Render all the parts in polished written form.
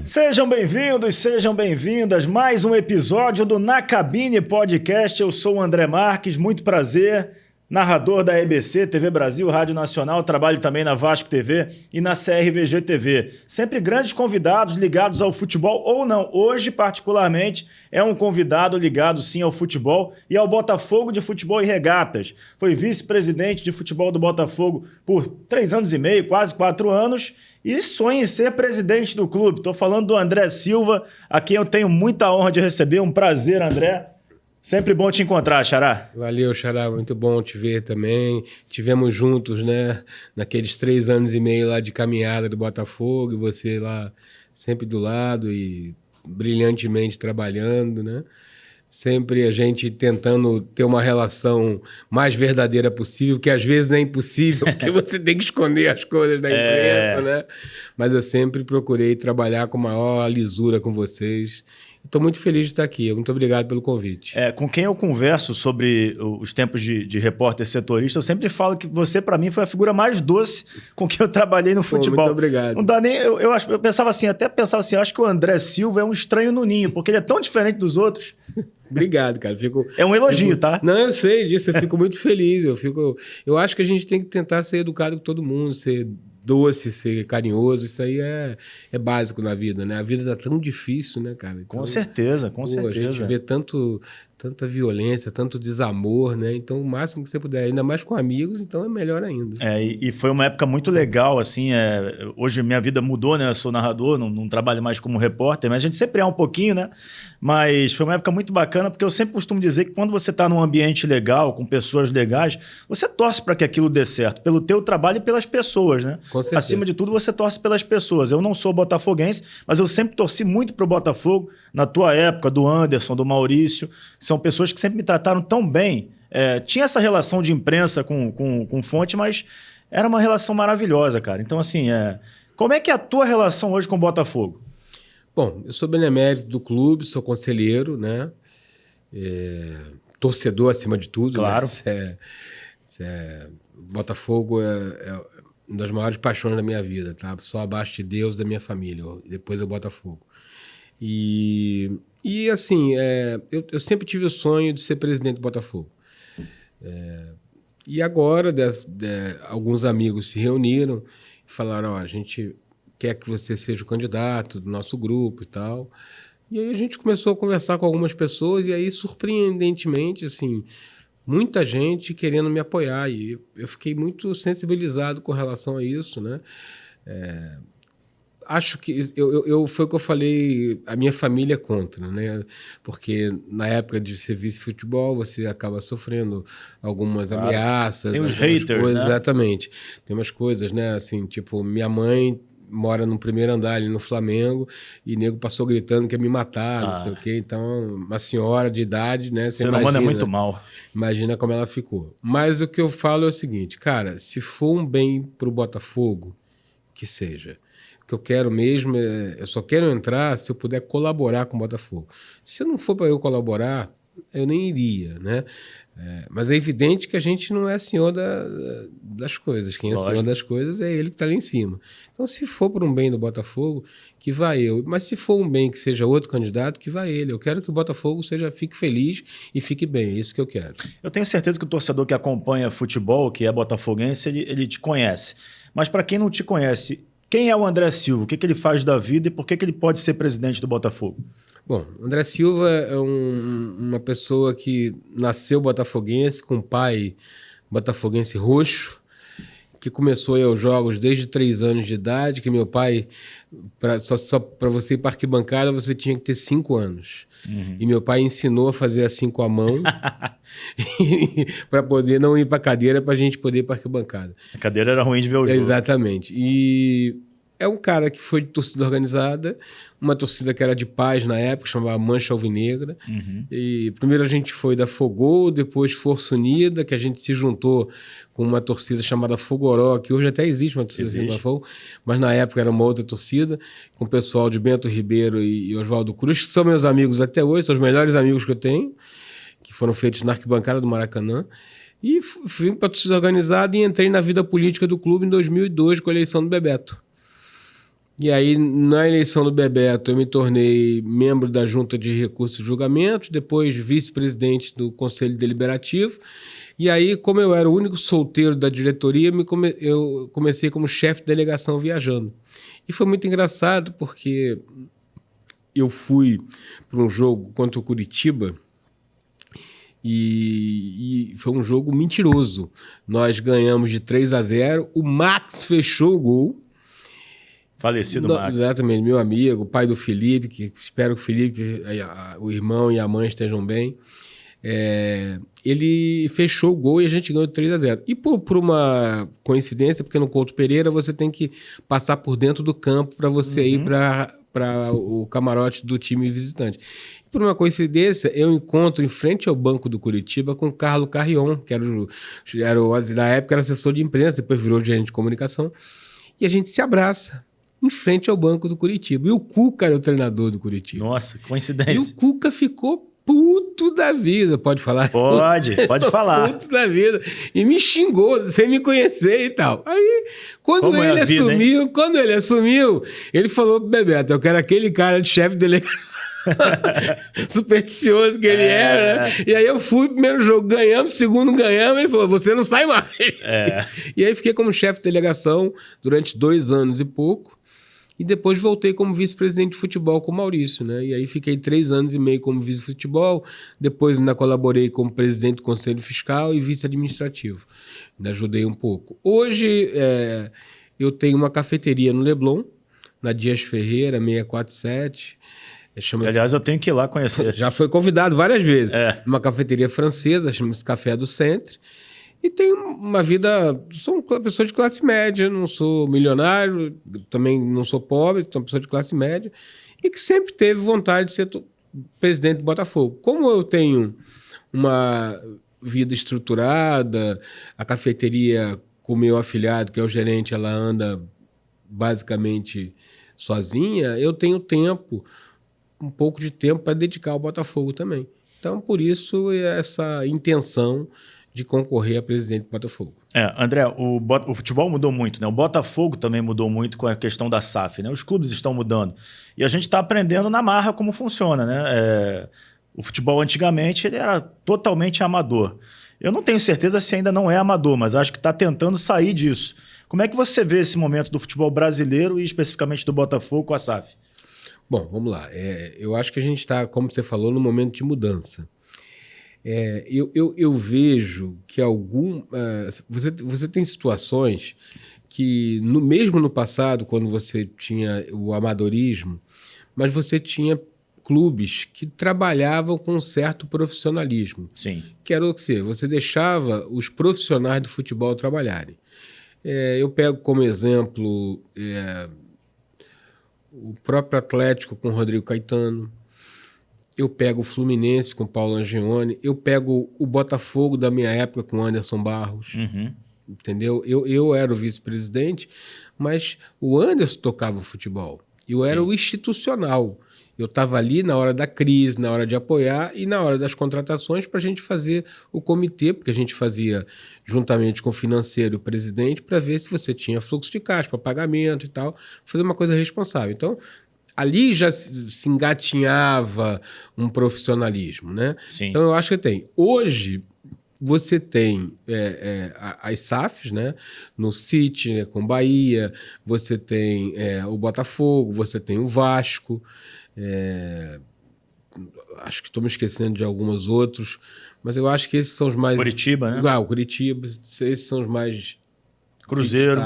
Sejam bem-vindos, sejam bem-vindas. Mais um episódio do Na Cabine Podcast. Eu sou o André Marques, muito prazer. Narrador da EBC, TV Brasil, Rádio Nacional. Trabalho também na Vasco TV e na CRVG TV. Sempre grandes convidados ligados ao futebol ou não. Hoje, particularmente, é um convidado ligado sim ao futebol e ao Botafogo de Futebol e Regatas. Foi vice-presidente de futebol do Botafogo por 3 anos e meio, quase 4 anos. E sonha em ser presidente do clube. Estou falando do André Silva, a quem eu tenho muita honra de receber. Um prazer, André. Sempre bom te encontrar, Xará. Valeu, Xará. Muito bom te ver também. Tivemos juntos, né? Naqueles 3 anos e meio lá de caminhada do Botafogo. E você lá sempre do lado e brilhantemente trabalhando, né? Sempre a gente tentando ter uma relação mais verdadeira possível, que às vezes é impossível, porque você tem que esconder as coisas da imprensa, né? Mas eu sempre procurei trabalhar com maior lisura com vocês. Estou muito feliz de estar aqui. Muito obrigado pelo convite. Com quem eu converso sobre os tempos de repórter setorista, eu sempre falo que você, para mim, foi a figura mais doce com quem eu trabalhei no futebol. Muito obrigado. Não dá nem... Eu pensava assim, acho que o André Silva é um estranho no ninho, porque ele é tão diferente dos outros. Obrigado, cara. É um elogio, tá? Não, eu sei disso. Eu fico muito feliz. Eu acho que a gente tem que tentar ser educado com todo mundo, ser doce, ser carinhoso. Isso aí é básico na vida, né? A vida tá tão difícil, né, cara? Então, com certeza, com certeza. A gente vê tanta violência, tanto desamor, né? Então, o máximo que você puder, ainda mais com amigos, então é melhor ainda. E foi uma época muito legal, assim. Hoje minha vida mudou, né? Eu sou narrador, não trabalho mais como repórter, mas a gente sempre é um pouquinho, né? Mas foi uma época muito bacana, porque eu sempre costumo dizer que quando você está num ambiente legal, com pessoas legais, você torce para que aquilo dê certo, pelo teu trabalho e pelas pessoas, né? Com certeza. Acima de tudo, você torce pelas pessoas. Eu não sou botafoguense, mas eu sempre torci muito pro Botafogo, na tua época, do Anderson, do Maurício. São pessoas que sempre me trataram tão bem. Tinha essa relação de imprensa com fonte, mas era uma relação maravilhosa, cara. Então, assim, como é que é a tua relação hoje com o Botafogo? Bom, eu sou benemérito do clube, sou conselheiro, né? Torcedor acima de tudo. Claro. Né? Botafogo é uma das maiores paixões da minha vida, tá? Só abaixo de Deus, da minha família. Depois é o Botafogo. E assim, eu sempre tive o sonho de ser presidente do Botafogo. E agora, alguns amigos se reuniram e falaram, a gente quer que você seja o candidato do nosso grupo e tal. E aí a gente começou a conversar com algumas pessoas e aí, surpreendentemente, assim, muita gente querendo me apoiar. E eu fiquei muito sensibilizado com relação a isso, né? Acho que foi o que eu falei, a minha família é contra, né? Porque na época de ser vice-futebol, você acaba sofrendo algumas ameaças. Tem os haters, coisas, né? Exatamente. Tem umas coisas, né? Assim, tipo, minha mãe mora no primeiro andar ali no Flamengo e o nego passou gritando que ia me matar, não sei o quê. Então, uma senhora de idade, né? Ser humano é muito mal. Imagina como ela ficou. Mas o que eu falo é o seguinte, cara, se for um bem pro Botafogo, que seja. O que eu quero mesmo eu só quero entrar se eu puder colaborar com o Botafogo. Se não for para eu colaborar, eu nem iria, né? Mas é evidente que a gente não é senhor das coisas. Quem é senhor das coisas é ele que está ali em cima. Então, se for por um bem do Botafogo, que vá eu. Mas se for um bem que seja outro candidato, que vá ele. Eu quero que o Botafogo fique feliz e fique bem. É isso que eu quero. Eu tenho certeza que o torcedor que acompanha futebol, que é botafoguense, ele te conhece. Mas para quem não te conhece, quem é o André Silva? O que ele faz da vida e por que ele pode ser presidente do Botafogo? Bom, André Silva é uma pessoa que nasceu botafoguense, com um pai botafoguense roxo, que começou a ir aos jogos desde 3 anos de idade, que meu pai, só para você ir para arquibancada, você tinha que ter 5 anos. Uhum. E meu pai ensinou a fazer assim com a mão, para poder não ir para a cadeira, para a gente poder ir para arquibancada. A cadeira era ruim de ver o jogo. Exatamente. E é um cara que foi de torcida organizada, uma torcida que era de paz na época, chamava Mancha Alvinegra. Uhum. E primeiro a gente foi da Fogol, depois Força Unida, que a gente se juntou com uma torcida chamada Fogoró, que hoje até existe uma torcida chamada Fogol, mas na época era uma outra torcida, com o pessoal de Bento Ribeiro e Oswaldo Cruz, que são meus amigos até hoje, são os melhores amigos que eu tenho, que foram feitos na arquibancada do Maracanã. E fui para a torcida organizada e entrei na vida política do clube em 2002 com a eleição do Bebeto. E aí, na eleição do Bebeto, eu me tornei membro da Junta de Recursos e Julgamentos, depois vice-presidente do Conselho Deliberativo. E aí, como eu era o único solteiro da diretoria, eu comecei como chefe de delegação viajando. E foi muito engraçado, porque eu fui para um jogo contra o Curitiba e foi um jogo mentiroso. Nós ganhamos de 3-0, o Max fechou o gol. Falecido Max. Exatamente, meu amigo, pai do Felipe, que espero que o Felipe, o irmão e a mãe estejam bem. Ele fechou o gol e a gente ganhou de 3-0. E por uma coincidência, porque no Couto Pereira você tem que passar por dentro do campo para você ir para o camarote do time visitante. Por uma coincidência, eu encontro em frente ao banco do Curitiba com o Carlos Carrion, que na época era assessor de imprensa, depois virou gerente de comunicação, e a gente se abraça em frente ao banco do Curitiba. E o Cuca era o treinador do Curitiba. Nossa, que coincidência. E o Cuca ficou puto da vida, pode falar? Pode falar. Puto da vida. E me xingou, sem me conhecer e tal. Aí, quando ele assumiu, ele falou pro Bebeto, eu quero aquele cara de chefe de delegação. Supersticioso que ele era, né? E aí eu fui, primeiro jogo ganhamos, segundo ganhamos, ele falou, você não sai mais. E aí fiquei como chefe de delegação durante 2 anos e pouco. E depois voltei como vice-presidente de futebol com o Maurício, né? E aí fiquei 3 anos e meio como vice-futebol, depois ainda colaborei como presidente do Conselho Fiscal e vice-administrativo. Ainda ajudei um pouco. Hoje eu tenho uma cafeteria no Leblon, na Dias Ferreira, 647. Aliás, eu tenho que ir lá conhecer. Já foi convidado várias vezes. Uma cafeteria francesa, chama-se Café do Centre. E tenho uma vida... Sou uma pessoa de classe média, não sou milionário, também não sou pobre, sou uma pessoa de classe média, e que sempre teve vontade de ser presidente do Botafogo. Como eu tenho uma vida estruturada, a cafeteria com o meu afilhado, que é o gerente, ela anda basicamente sozinha, eu tenho tempo, um pouco de tempo para dedicar ao Botafogo também. Então, por isso, essa intenção de concorrer a presidente do Botafogo. André, o futebol mudou muito, né? O Botafogo também mudou muito com a questão da SAF, né? Os clubes estão mudando. E a gente está aprendendo na marra como funciona, né? O futebol antigamente ele era totalmente amador. Eu não tenho certeza se ainda não é amador, mas acho que está tentando sair disso. Como é que você vê esse momento do futebol brasileiro e especificamente do Botafogo com a SAF? Bom, vamos lá. Eu acho que a gente está, como você falou, num momento de mudança. Eu vejo que você tem situações que, mesmo no passado, quando você tinha o amadorismo, mas você tinha clubes que trabalhavam com um certo profissionalismo. Sim. Que era o que você deixava os profissionais do futebol trabalharem. Eu pego como exemplo o próprio Atlético com o Rodrigo Caetano, eu pego o Fluminense com o Paulo Angione, eu pego o Botafogo da minha época com o Anderson Barros, entendeu? Eu era o vice-presidente, mas o Anderson tocava o futebol, eu era o institucional. Eu estava ali na hora da crise, na hora de apoiar e na hora das contratações para a gente fazer o comitê, porque a gente fazia juntamente com o financeiro e o presidente para ver se você tinha fluxo de caixa para pagamento e tal, fazer uma coisa responsável. Então, ali já se engatinhava um profissionalismo, né? Sim. Então, eu acho que tem. Hoje, você tem as SAFs, né? No City, né? Com Bahia, você tem o Botafogo, você tem o Vasco, acho que estou me esquecendo de alguns outros, mas eu acho que esses são os mais... Curitiba, né? O Curitiba, esses são os mais... Cruzeiro.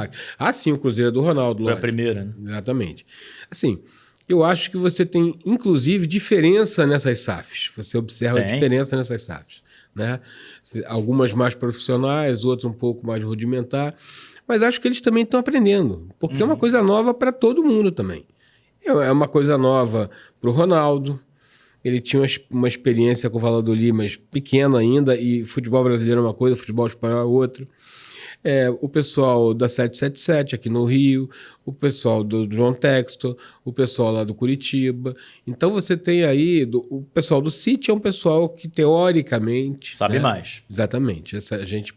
Sim, o Cruzeiro é do Ronaldo. Foi a primeira, né? Exatamente. Assim, eu acho que você tem, inclusive, diferença nessas SAFs. Você observa a diferença nessas SAFs, né? Algumas mais profissionais, outras um pouco mais rudimentar, mas acho que eles também estão aprendendo, porque é uma coisa nova para todo mundo também. É uma coisa nova para o Ronaldo. Ele tinha uma experiência com o Valladolid, mas pequena ainda, e futebol brasileiro é uma coisa, futebol espanhol é outra. O pessoal da 777 aqui no Rio, o pessoal do João Textor, o pessoal lá do Curitiba. Então você tem aí, o pessoal do City é um pessoal que teoricamente... Sabe mais. Exatamente. A gente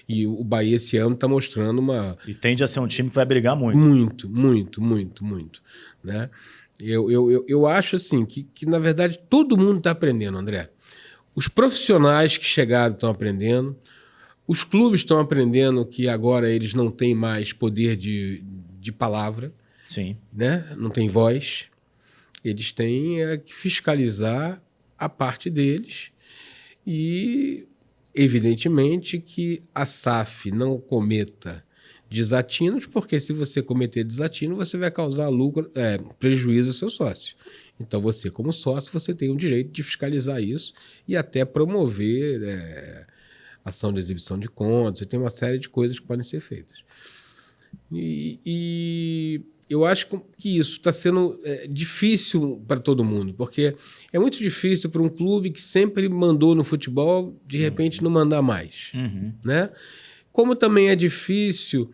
E o Bahia esse ano está mostrando uma... E tende a ser um time que vai brigar muito. Muito, muito, muito, muito. Né? Eu acho assim que, na verdade, todo mundo está aprendendo, André. Os profissionais que chegaram estão aprendendo, os clubes estão aprendendo que agora eles não têm mais poder de palavra, Sim. né? Não tem voz. Eles têm que fiscalizar a parte deles e, evidentemente, que a SAF não cometa desatinos, porque se você cometer desatino, você vai causar prejuízo ao seu sócio. Então, você, como sócio, você tem o direito de fiscalizar isso e até promover ação de exibição de contas. Você tem uma série de coisas que podem ser feitas. E eu acho que isso está sendo difícil para todo mundo, porque é muito difícil para um clube que sempre mandou no futebol, de repente, não mandar mais. Né? Como também é difícil...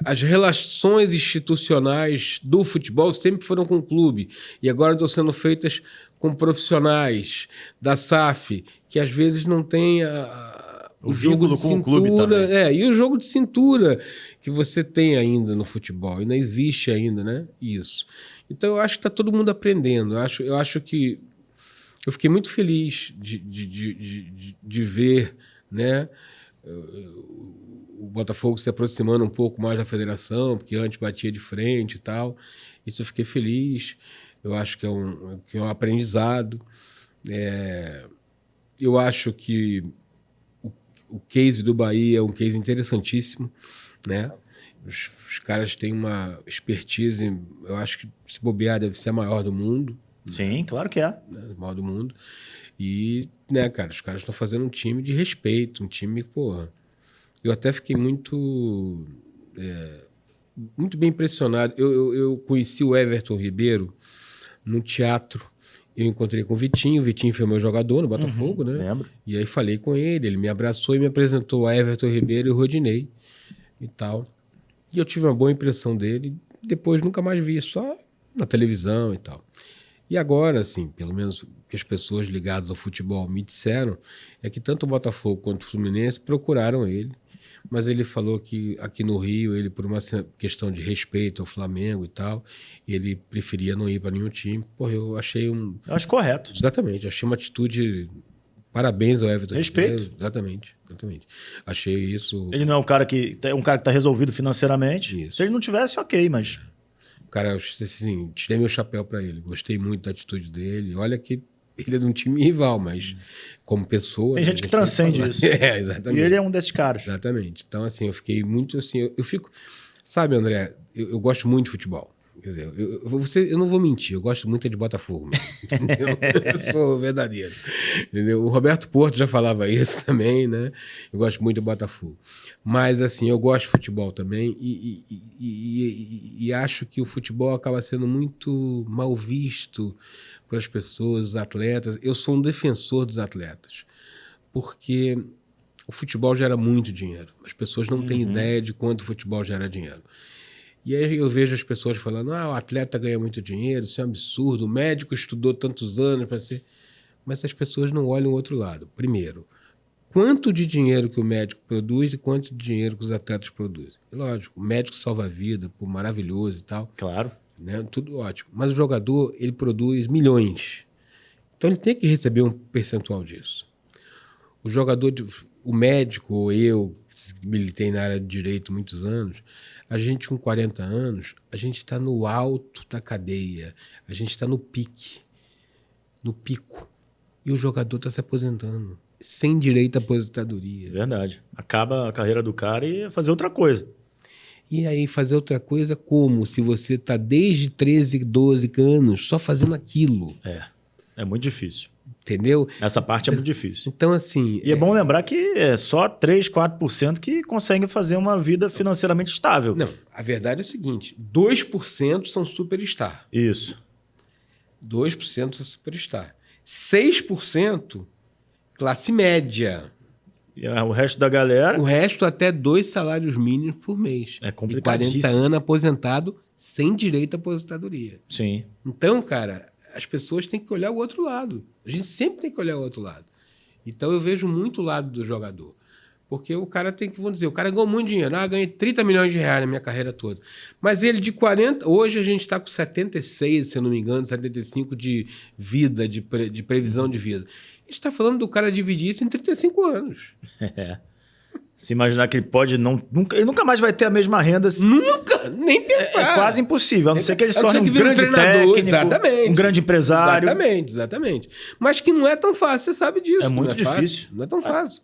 as relações institucionais do futebol sempre foram com o clube e agora estão sendo feitas com profissionais da SAF, que às vezes não tem o jogo de cintura, com o clube também. E o jogo de cintura que você tem ainda no futebol, e não existe ainda, né? Isso. Então eu acho que está todo mundo aprendendo. Eu acho que eu fiquei muito feliz de ver, né, o Botafogo se aproximando um pouco mais da federação, porque antes batia de frente e tal. Isso eu fiquei feliz. Eu acho que é um aprendizado. Eu acho que o case do Bahia é um case interessantíssimo, né? Os caras têm uma expertise, eu acho que, se bobear, deve ser a maior do mundo. Sim, né? Claro que é. Né? Maior do mundo. E, né, cara, os caras estão fazendo um time de respeito, um time, porra. Eu até fiquei muito bem impressionado. Eu conheci o Everton Ribeiro no teatro. Eu encontrei com o Vitinho foi meu jogador no Botafogo, né? Lembro. E aí falei com ele me abraçou e me apresentou a Everton Ribeiro e o Rodinei e tal. E eu tive uma boa impressão dele. Depois nunca mais vi, só na televisão e tal. E agora, assim, pelo menos o que as pessoas ligadas ao futebol me disseram é que tanto o Botafogo quanto o Fluminense procuraram ele, mas ele falou que aqui no Rio, ele por uma questão de respeito ao Flamengo e tal, ele preferia não ir para nenhum time. Porra, eu achei Eu acho correto. Exatamente, achei uma atitude... Parabéns ao Everton. Respeito. Exatamente. Achei isso... Ele não é um cara que está resolvido financeiramente. Isso. Se ele não tivesse, ok, mas... Cara, assim, tirei meu chapéu para ele. Gostei muito da atitude dele. Olha que ele é de um time rival, mas como pessoa... Tem gente que transcende isso. Exatamente. E ele é um desses caras. Exatamente. Então, assim, eu fiquei muito assim... Eu fico... Sabe, André, eu gosto muito de futebol. Quer dizer, eu não vou mentir, eu gosto muito de Botafogo mesmo, entendeu? Eu sou verdadeiro, entendeu? O Roberto Porto já falava isso também, né? Eu gosto muito de Botafogo. Mas, assim, eu gosto de futebol também e acho que o futebol acaba sendo muito mal visto pelas pessoas, os atletas. Eu sou um defensor dos atletas, porque o futebol gera muito dinheiro. As pessoas não têm ideia de quanto o futebol gera dinheiro. E aí eu vejo as pessoas falando, o atleta ganha muito dinheiro, isso é um absurdo, o médico estudou tantos anos para ser... Mas as pessoas não olham o outro lado. Primeiro, quanto de dinheiro que o médico produz e quanto de dinheiro que os atletas produzem. E lógico, o médico salva a vida, pô, maravilhoso e tal. Claro. Né? Tudo ótimo. Mas o jogador, ele produz milhões. Então ele tem que receber um percentual disso. O jogador, o médico ou eu, que militei na área de direito muitos anos, a gente com 40 anos, a gente está no alto da cadeia, a gente está no pique, no pico. E o jogador está se aposentando, sem direito à aposentadoria. Verdade. Acaba a carreira do cara e fazer outra coisa. E aí fazer outra coisa como? Se você está desde 13, 12 anos só fazendo aquilo. É muito difícil. Entendeu? Essa parte é muito difícil. Então, assim... E é bom lembrar que é só 3, 4% que conseguem fazer uma vida financeiramente estável. Não, a verdade é o seguinte, 2% são superstar. Isso. 2% são superstar. 6% classe média. E o resto da galera... O resto até 2 salários mínimos por mês. É complicadíssimo. E 40 anos aposentado sem direito à aposentadoria. Sim. Então, cara... As pessoas têm que olhar o outro lado. A gente sempre tem que olhar o outro lado. Então, eu vejo muito o lado do jogador. Porque o cara tem que, vamos dizer, o cara ganhou muito dinheiro. Ganhei 30 milhões de reais na minha carreira toda. Mas ele de 40... Hoje a gente está com 76, se eu não me engano, 75 de vida, de previsão de vida. A gente está falando do cara dividir isso em 35 anos. Se imaginar que ele pode ele nunca mais vai ter a mesma renda. Nunca! Nem pensar. É quase impossível, a não ser que ele se A não torne ser um que vire um grande treinador, técnico, exatamente. um grande empresário. Exatamente. Mas que não é tão fácil, você sabe disso. É muito não difícil. Fácil, não é tão fácil.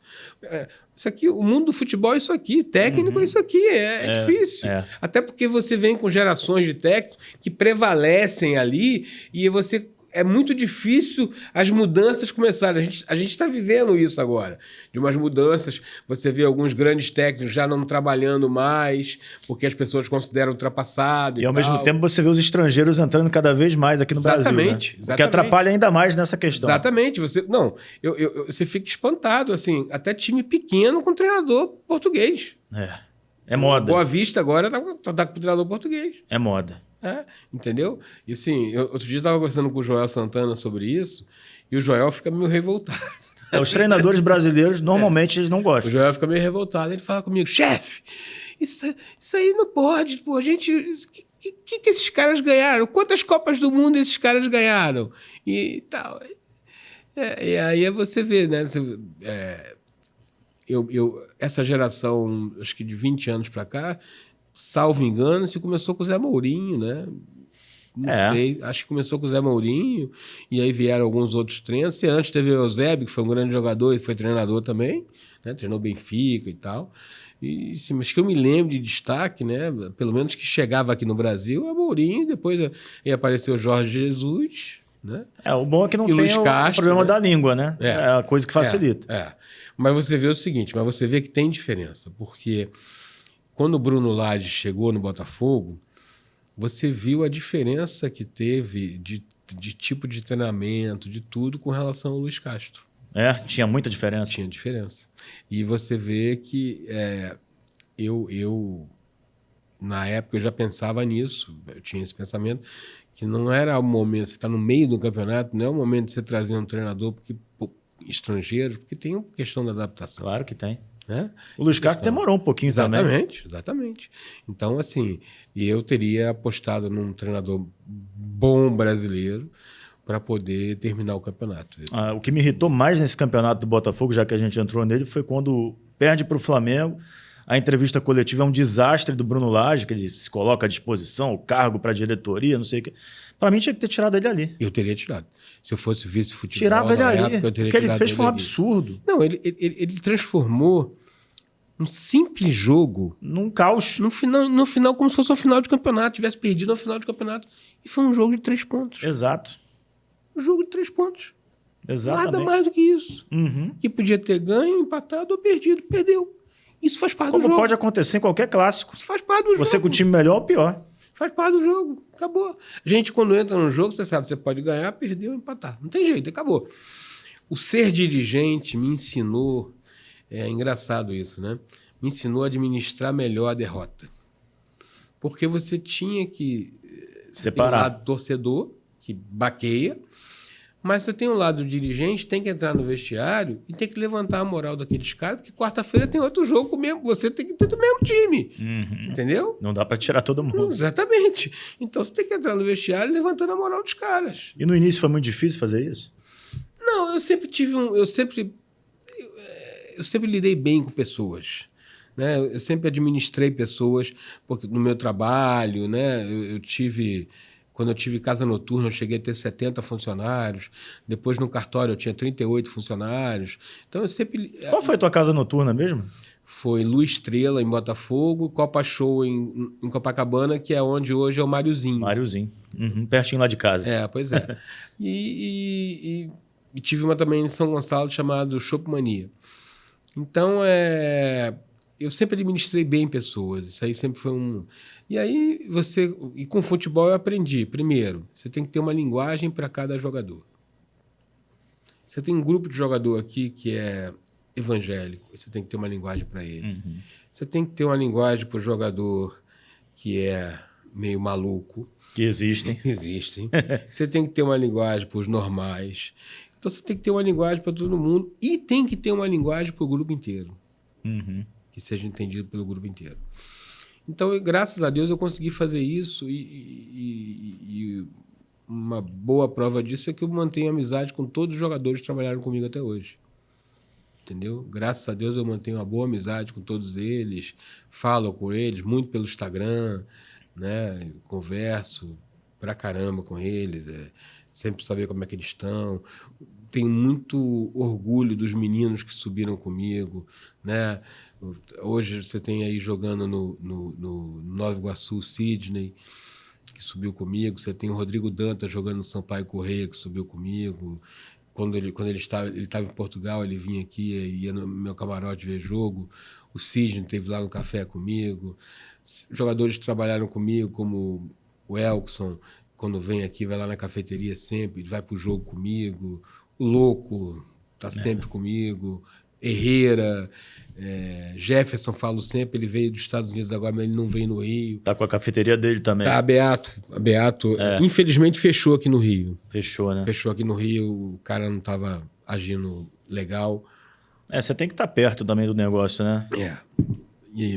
Isso aqui, o mundo do futebol é isso aqui, técnico é isso aqui, é difícil. Até porque você vem com gerações de técnicos que prevalecem ali e você... É muito difícil as mudanças começarem. A gente está vivendo isso agora. De umas mudanças, você vê alguns grandes técnicos já não trabalhando mais, porque as pessoas consideram ultrapassado. E ao mesmo tempo você vê os estrangeiros entrando cada vez mais aqui no Brasil. Né? O que atrapalha ainda mais nessa questão. Exatamente. Você fica espantado, assim, até time pequeno com treinador português. É moda. Boa Vista agora tá com treinador português. É moda. Entendeu? E assim, outro dia eu estava conversando com o Joel Santana sobre isso, e o Joel fica meio revoltado. Os treinadores brasileiros, normalmente, eles não gostam. O Joel fica meio revoltado. Ele fala comigo, chefe, isso aí não pode, pô, que esses caras ganharam? Quantas Copas do Mundo esses caras ganharam? E tal. E aí você vê, né? Essa geração, acho que de 20 anos para cá, salvo engano, se começou com o Zé Mourinho, né? Não sei, acho que começou com o Zé Mourinho, e aí vieram alguns outros treinos. E antes teve o Eusébio, que foi um grande jogador e foi treinador também, né? Treinou Benfica e tal. Mas que eu me lembro de destaque, né? Pelo menos que chegava aqui no Brasil, é Mourinho, depois aí apareceu o Jorge Jesus, né? O bom é que não tem Luiz Castro, o problema, né? da língua, né? É a coisa que facilita. Mas você vê o seguinte, você vê que tem diferença, porque quando o Bruno Lage chegou no Botafogo, você viu a diferença que teve de tipo de treinamento, de tudo, com relação ao Luiz Castro. Tinha muita diferença. Tinha diferença. E você vê que eu na época, eu já pensava nisso, eu tinha esse pensamento, que não era o momento, você está no meio do campeonato, não é o momento de você trazer um treinador estrangeiro, porque tem uma questão da adaptação. Claro que tem. Né? O Luiz Castro demorou um pouquinho também. Exatamente. Então, assim, eu teria apostado num treinador bom brasileiro para poder terminar o campeonato. O que me irritou mais nesse campeonato do Botafogo, já que a gente entrou nele, foi quando perde para o Flamengo. A entrevista coletiva é um desastre do Bruno Lage, que ele se coloca à disposição, o cargo para a diretoria, não sei o quê. Para mim, tinha que ter tirado ele ali. Eu teria tirado. Se eu fosse vice-futebol, tirava ele ali. Época, eu teria o que ele tirado fez foi um ali. absurdo. Não, ele transformou um simples jogo num caos. No final, como se fosse uma final de campeonato. Tivesse perdido uma final de campeonato. E foi um jogo de 3 pontos. Exato. Um jogo de 3 pontos. Exatamente. Nada mais do que isso. Uhum. Que podia ter ganho, empatado ou perdido. Perdeu. Isso faz parte do jogo. Como pode acontecer em qualquer clássico. Isso faz parte do jogo. Você com o time melhor ou pior. Faz parte do jogo. Acabou. A gente, quando entra no jogo, você sabe, você pode ganhar, perder ou empatar. Não tem jeito, acabou. O ser dirigente me ensinou... É engraçado isso, né? Me ensinou a administrar melhor a derrota. Porque você tinha que... separar. Tem um lado torcedor, que baqueia, mas você tem um lado dirigente, tem que entrar no vestiário e tem que levantar a moral daqueles caras, porque quarta-feira tem outro jogo com o mesmo, você tem que ter do mesmo time. Uhum. Entendeu? Não dá para tirar todo mundo. Exatamente. Então você tem que entrar no vestiário levantando a moral dos caras. E no início foi muito difícil fazer isso? Não, eu sempre tive eu sempre lidei bem com pessoas, né? Eu sempre administrei pessoas, porque no meu trabalho, né? Quando eu tive casa noturna, eu cheguei a ter 70 funcionários. Depois, no cartório, eu tinha 38 funcionários. Então, eu sempre... Qual foi a tua casa noturna mesmo? Foi Lua Estrela, em Botafogo, Copa Show, em Copacabana, que é onde hoje é o Máriozinho. Máriozinho. Uhum, pertinho lá de casa. Pois é. E tive uma também em São Gonçalo, chamada Shopmania. Então, eu sempre administrei bem pessoas. Isso aí sempre foi um... E aí, E com futebol eu aprendi. Primeiro, você tem que ter uma linguagem para cada jogador. Você tem um grupo de jogador aqui que é evangélico. Você tem que ter uma linguagem para ele. Uhum. Você tem que ter uma linguagem para o jogador que é meio maluco. Que existem. Existem. Você tem que ter uma linguagem para os normais. Então, você tem que ter uma linguagem para todo mundo e tem que ter uma linguagem para o grupo inteiro. que seja entendido pelo grupo inteiro. Então, graças a Deus, eu consegui fazer isso e uma boa prova disso é que eu mantenho amizade com todos os jogadores que trabalharam comigo até hoje. Entendeu? Graças a Deus eu mantenho uma boa amizade com todos eles, falo com eles muito pelo Instagram, né? Converso pra caramba com eles, sempre saber como é que eles estão. Tenho muito orgulho dos meninos que subiram comigo, né? Hoje você tem aí jogando no Nova Iguaçu, Sidney, que subiu comigo. Você tem o Rodrigo Dantas jogando no Sampaio Corrêa, que subiu comigo. Quando ele estava em Portugal, ele vinha aqui, ia no meu camarote ver jogo. O Sidney esteve lá no café comigo. Jogadores que trabalharam comigo, como o Elkson, quando vem aqui, vai lá na cafeteria sempre, vai pro jogo comigo. O Louco tá sempre comigo. Herrera, Jefferson, falo sempre, ele veio dos Estados Unidos agora, mas ele não veio no Rio. Tá com a cafeteria dele também. Tá, a Beato, infelizmente fechou aqui no Rio. Fechou, né? Fechou aqui no Rio, o cara não tava agindo legal. Você tem que estar perto também do negócio, né?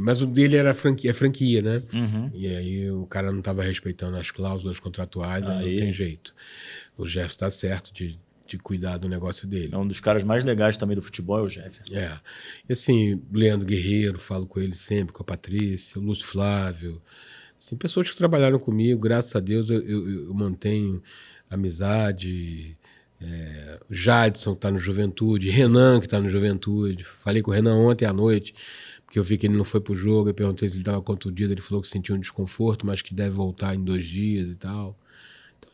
Mas o dele era franquia, né? E aí o cara não tava respeitando as cláusulas contratuais, aí não tem jeito. O Jeff tá certo de cuidar do negócio dele. É um dos caras mais legais também do futebol, é o Jeff. E assim, Leandro Guerreiro, falo com ele sempre, com a Patrícia, o Lúcio Flávio. Assim, pessoas que trabalharam comigo, graças a Deus eu mantenho amizade. O Jadson, que está no Juventude, Renan, que está no Juventude. Falei com o Renan ontem à noite, porque eu vi que ele não foi pro jogo, eu perguntei se ele estava contundido, ele falou que sentiu um desconforto, mas que deve voltar em 2 dias e tal.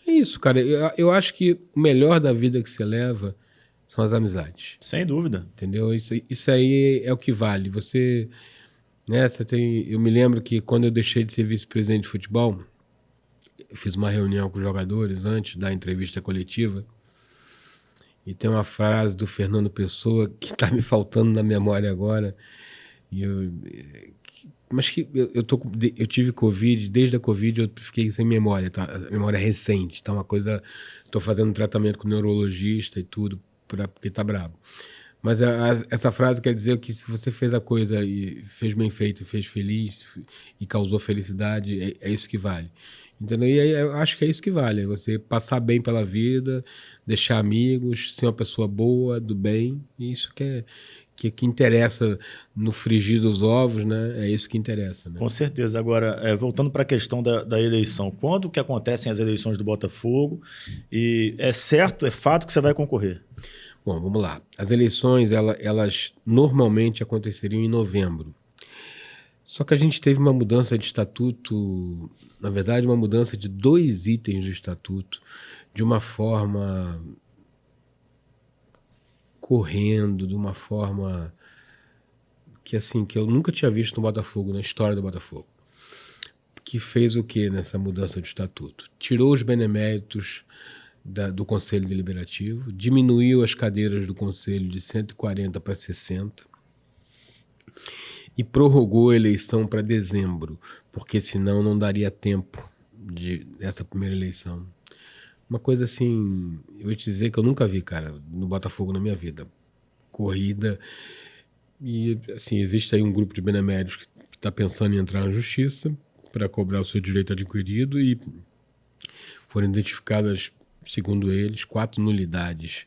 É isso, cara. Eu acho que o melhor da vida que você leva são as amizades. Sem dúvida. Entendeu? Isso aí é o que vale. Você tem... Eu me lembro que quando eu deixei de ser vice-presidente de futebol, eu fiz uma reunião com os jogadores antes da entrevista coletiva e tem uma frase do Fernando Pessoa que está me faltando na memória agora. Eu tive Covid, desde a Covid eu fiquei sem memória, tá? Memória recente, tá? Uma coisa, estou fazendo um tratamento com neurologista e tudo, porque tá brabo. Mas essa frase quer dizer que se você fez a coisa e fez bem feito, fez feliz e causou felicidade, é isso que vale. Entendeu? E aí eu acho que é isso que vale, é você passar bem pela vida, deixar amigos, ser uma pessoa boa, do bem, e isso que interessa no frigir dos ovos, né? É isso que interessa, né? Com certeza. Agora, voltando para a questão da eleição, quando que acontecem as eleições do Botafogo? E é certo, é fato que você vai concorrer? Bom, vamos lá. As eleições, elas normalmente aconteceriam em novembro. Só que a gente teve uma mudança de estatuto, na verdade, uma mudança de 2 itens do estatuto, de uma forma correndo, de uma forma que eu nunca tinha visto no Botafogo, na história do Botafogo. Que fez o que nessa mudança de estatuto? Tirou os beneméritos do Conselho Deliberativo, diminuiu as cadeiras do Conselho de 140 para 60 e prorrogou a eleição para dezembro, porque senão não daria tempo dessa primeira eleição. Uma coisa assim, eu vou te dizer que eu nunca vi, cara, no Botafogo na minha vida. Corrida. E, assim, existe aí um grupo de beneméritos que está pensando em entrar na justiça para cobrar o seu direito adquirido e foram identificadas, segundo eles, 4 nulidades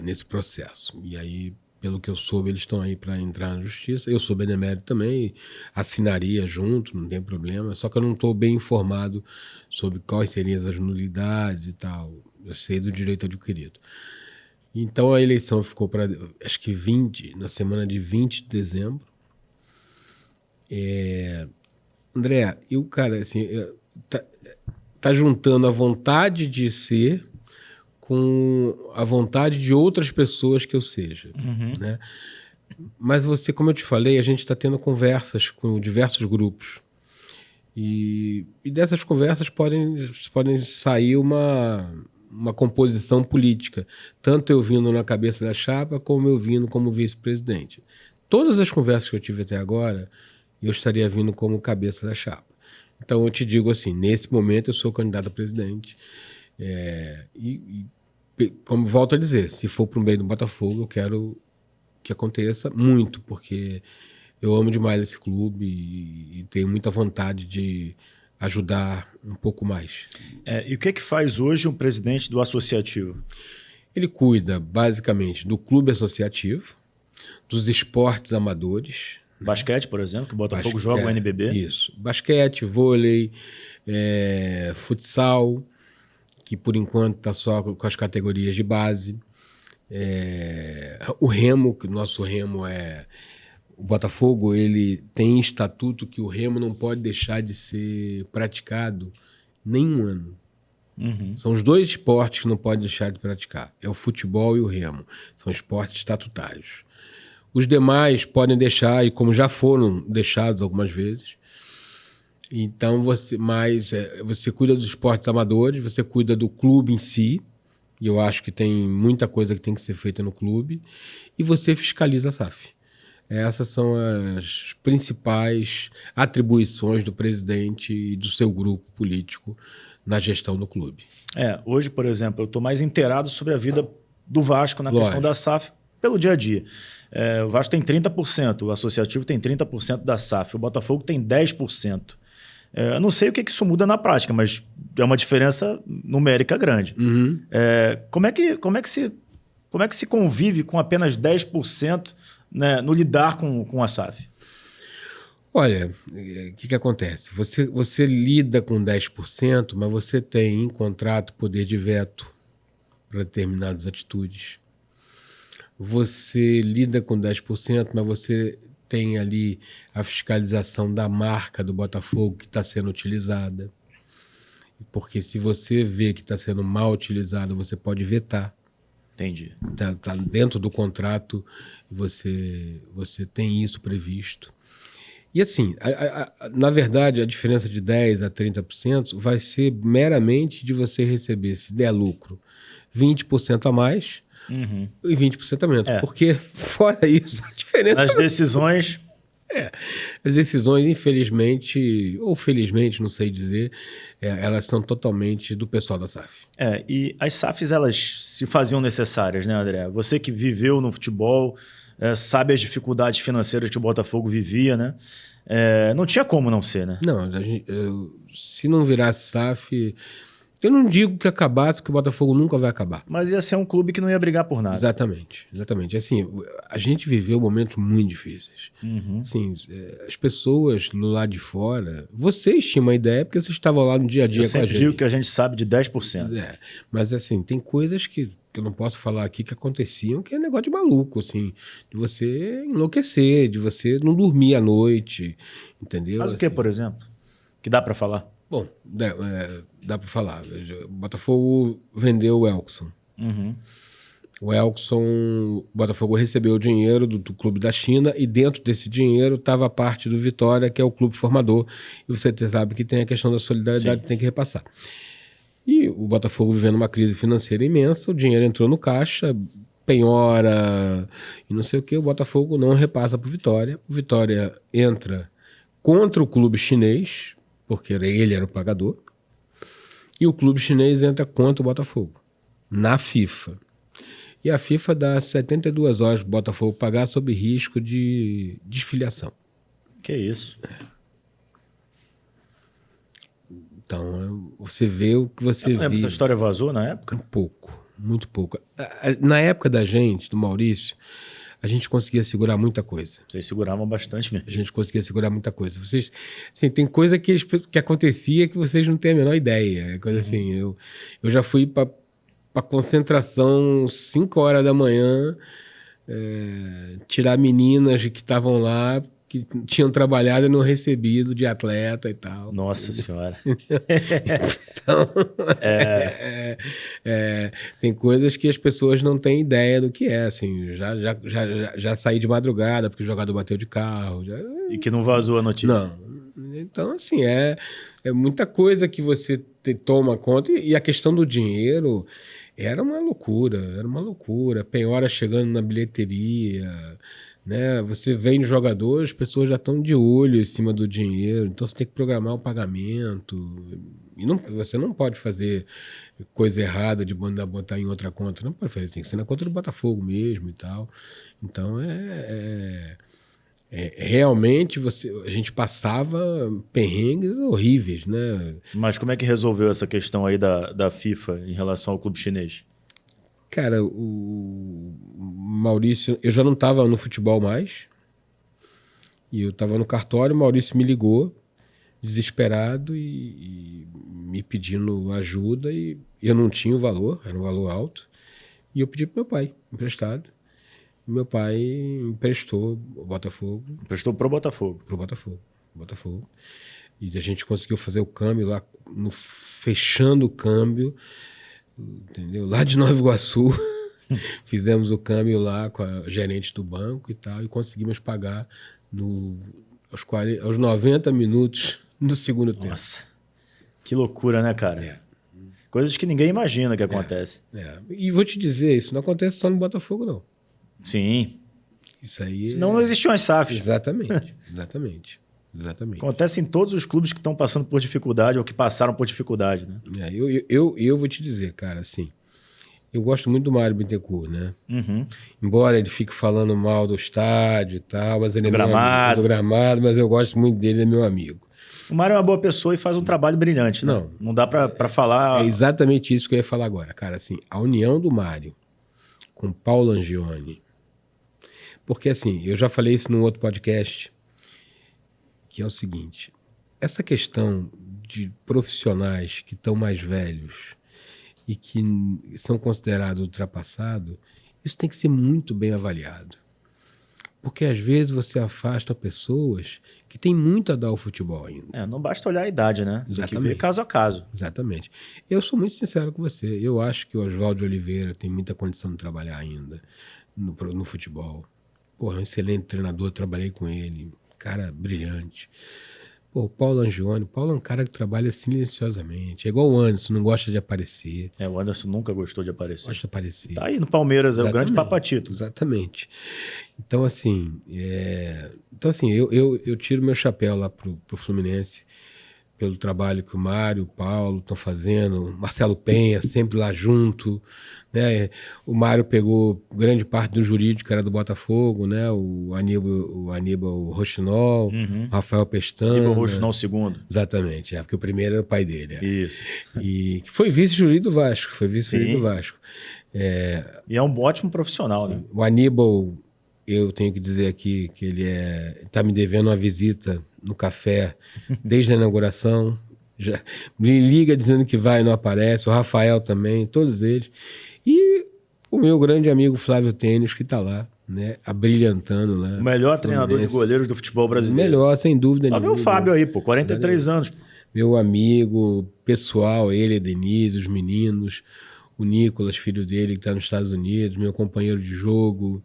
nesse processo. E aí, pelo que eu soube, eles estão aí para entrar na justiça. Eu sou benemérito também, assinaria junto, não tem problema. Só que eu não estou bem informado sobre quais seriam as nulidades e tal. Eu sei do direito adquirido. Então a eleição ficou para, acho que na semana de 20 de dezembro. André, cara, assim, tá juntando a vontade de ser com a vontade de outras pessoas que eu seja, né? Mas você, como eu te falei, a gente está tendo conversas com diversos grupos e dessas conversas podem sair uma composição política, tanto eu vindo na cabeça da chapa como eu vindo como vice-presidente. Todas as conversas que eu tive até agora, eu estaria vindo como cabeça da chapa. Então eu te digo assim, nesse momento eu sou candidato a presidente, como volto a dizer, se for para o meio do Botafogo, eu quero que aconteça, muito, porque eu amo demais esse clube e tenho muita vontade de ajudar um pouco mais. E o que faz hoje um presidente do associativo? Ele cuida, basicamente, do clube associativo, dos esportes amadores. Basquete, por exemplo, que o Botafogo joga o NBB. Isso. Basquete, vôlei, futsal, que por enquanto está só com as categorias de base. O remo, que o nosso remo é... O Botafogo, ele tem estatuto que o remo não pode deixar de ser praticado nem um ano. Uhum. São os dois esportes que não pode deixar de praticar. É o futebol e o remo. São esportes estatutários. Os demais podem deixar, e como já foram deixados algumas vezes. Então, você cuida dos esportes amadores, você cuida do clube em si, e eu acho que tem muita coisa que tem que ser feita no clube, e você fiscaliza a SAF. Essas são as principais atribuições do presidente e do seu grupo político na gestão do clube. Hoje, por exemplo, eu estou mais inteirado sobre a vida do Vasco na questão da SAF pelo dia a dia. O Vasco tem 30%, o associativo tem 30% da SAF, o Botafogo tem 10%. Eu não sei o que isso muda na prática, mas é uma diferença numérica grande. Uhum. Como é que se convive com apenas 10%, né, no lidar com a SAF? Olha, o que acontece? Você lida com 10%, mas você tem em contrato poder de veto para determinadas atitudes. Você lida com 10%, mas você tem ali a fiscalização da marca do Botafogo que está sendo utilizada. Porque se você vê que está sendo mal utilizada, você pode vetar. Entendi. Tá dentro do contrato, você tem isso previsto. E assim, na verdade, a diferença de 10% a 30% vai ser meramente de você receber, se der lucro, 20% a mais, uhum, e 20% a menos. Porque, fora isso, a diferença... As decisões... As decisões, infelizmente, ou felizmente, não sei dizer, elas são totalmente do pessoal da SAF. E as SAFs, elas se faziam necessárias, né, André? Você que viveu no futebol, sabe as dificuldades financeiras que o Botafogo vivia, né? Não tinha como não ser, né? Não, se não virasse SAF... Eu não digo que acabasse, porque o Botafogo nunca vai acabar. Mas ia ser um clube que não ia brigar por nada. Exatamente. Assim, a gente viveu momentos muito difíceis. Uhum. Assim, as pessoas no lado de fora... Vocês tinham uma ideia, porque vocês estavam lá no dia a dia com a gente. Eu sempre digo que a gente sabe de 10%. Mas assim, tem coisas que eu não posso falar aqui que aconteciam, que é negócio de maluco, assim. De você enlouquecer, de você não dormir à noite, entendeu? Mas o que, por exemplo? Que dá para falar? Bom, dá para falar. O Botafogo vendeu o Elkson. Uhum. O Botafogo recebeu o dinheiro do clube da China e dentro desse dinheiro estava a parte do Vitória, que é o clube formador. E você sabe que tem a questão da solidariedade, que tem que repassar. E o Botafogo vivendo uma crise financeira imensa, o dinheiro entrou no caixa, penhora e não sei o que, o Botafogo não repassa para o Vitória. O Vitória entra contra o clube chinês, porque ele era o pagador, e o clube chinês entra contra o Botafogo, na FIFA. E a FIFA dá 72 horas para o Botafogo pagar sob risco de desfiliação. Que isso? Então, você vê o que você viu. Essa história vazou na época? Um pouco, muito pouco. Na época da gente, do Maurício, a gente conseguia segurar muita coisa. Vocês seguravam bastante mesmo. A gente conseguia segurar muita coisa. Vocês, assim, tem coisa que acontecia que vocês não têm a menor ideia. Coisa assim, eu já fui para concentração 5 horas da manhã, tirar meninas que estavam lá, que tinham trabalhado e não recebido de atleta e tal. Nossa Senhora. Então, tem coisas que as pessoas não têm ideia do que é. Assim, já saí de madrugada porque o jogador bateu de carro. E que não vazou a notícia. Não. Então, assim, é muita coisa que você toma conta. E a questão do dinheiro era uma loucura. Penhora chegando na bilheteria... Né? Você vende jogador, as pessoas já estão de olho em cima do dinheiro, então você tem que programar o pagamento. E você não pode fazer coisa errada de mandar botar em outra conta. Não pode fazer, tem que ser na conta do Botafogo mesmo e tal. Então, realmente a gente passava perrengues horríveis, né? Mas como é que resolveu essa questão aí da FIFA em relação ao clube chinês? Cara, o Maurício... Eu já não estava no futebol mais. E eu estava no cartório, o Maurício me ligou, desesperado, e me pedindo ajuda. E eu não tinha o valor, era um valor alto. E eu pedi para meu pai, emprestado. E meu pai emprestou o Botafogo. Emprestou pro Botafogo. Pro Botafogo. E a gente conseguiu fazer o câmbio lá, fechando o câmbio, entendeu? Lá de Nova Iguaçu. Fizemos o câmbio lá com a gerente do banco e tal, e conseguimos pagar aos 90 minutos do segundo tempo. Nossa, que loucura, né, cara? Coisas que ninguém imagina que acontece. E vou te dizer, isso não acontece só no Botafogo, não. Sim. Isso aí... Senão não existiam as SAFs. Exatamente. Acontece em todos os clubes que estão passando por dificuldade ou que passaram por dificuldade, né? Eu vou te dizer, cara, assim, eu gosto muito do Mário Bittencourt, né? Uhum. Embora ele fique falando mal do estádio e tal, mas ele é do gramado, mas eu gosto muito dele, ele é meu amigo. O Mário é uma boa pessoa e faz um trabalho brilhante, né? Não dá pra falar... É exatamente isso que eu ia falar agora, cara, assim, a união do Mário com o Paulo Angione, porque assim, eu já falei isso num outro podcast, que é o seguinte, essa questão de profissionais que estão mais velhos e que são considerados ultrapassados, isso tem que ser muito bem avaliado. Porque às vezes você afasta pessoas que têm muito a dar ao futebol ainda. Não basta olhar a idade, né? Tem que ver caso a caso. Exatamente. Eu sou muito sincero com você. Eu acho que o Oswaldo Oliveira tem muita condição de trabalhar ainda no futebol. Porra, é um excelente treinador, trabalhei com ele. Cara brilhante. Pô, o Paulo Angione. Paulo é um cara que trabalha silenciosamente. É igual o Anderson, não gosta de aparecer. O Anderson nunca gostou de aparecer. Gosta de aparecer. Tá aí no Palmeiras, é o grande papatito. Exatamente. Então, assim, eu tiro meu chapéu lá pro Fluminense pelo trabalho que o Mário, o Paulo estão fazendo, Marcelo Penha sempre lá junto, né? O Mário pegou grande parte do jurídico, que era do Botafogo, né? O Aníbal Rochinol, o Rafael Pestana. Aníbal Rochinol II. Exatamente, porque o primeiro era o pai dele. Isso. E que foi vice-jurídico do Vasco, E é um ótimo profissional, sim, né? O Aníbal, eu tenho que dizer aqui que ele está me devendo uma visita no café desde a inauguração. Já me liga dizendo que vai e não aparece. O Rafael também, todos eles. E o meu grande amigo Flávio Tênis, que está lá, né, abrilhantando. Né, o melhor treinador de goleiros do futebol brasileiro. Melhor, sem dúvida nenhuma. Só vê o Fábio aí, 43 anos. Meu amigo pessoal, ele, a Denise, os meninos, o Nicolas, filho dele, que está nos Estados Unidos, meu companheiro de jogo.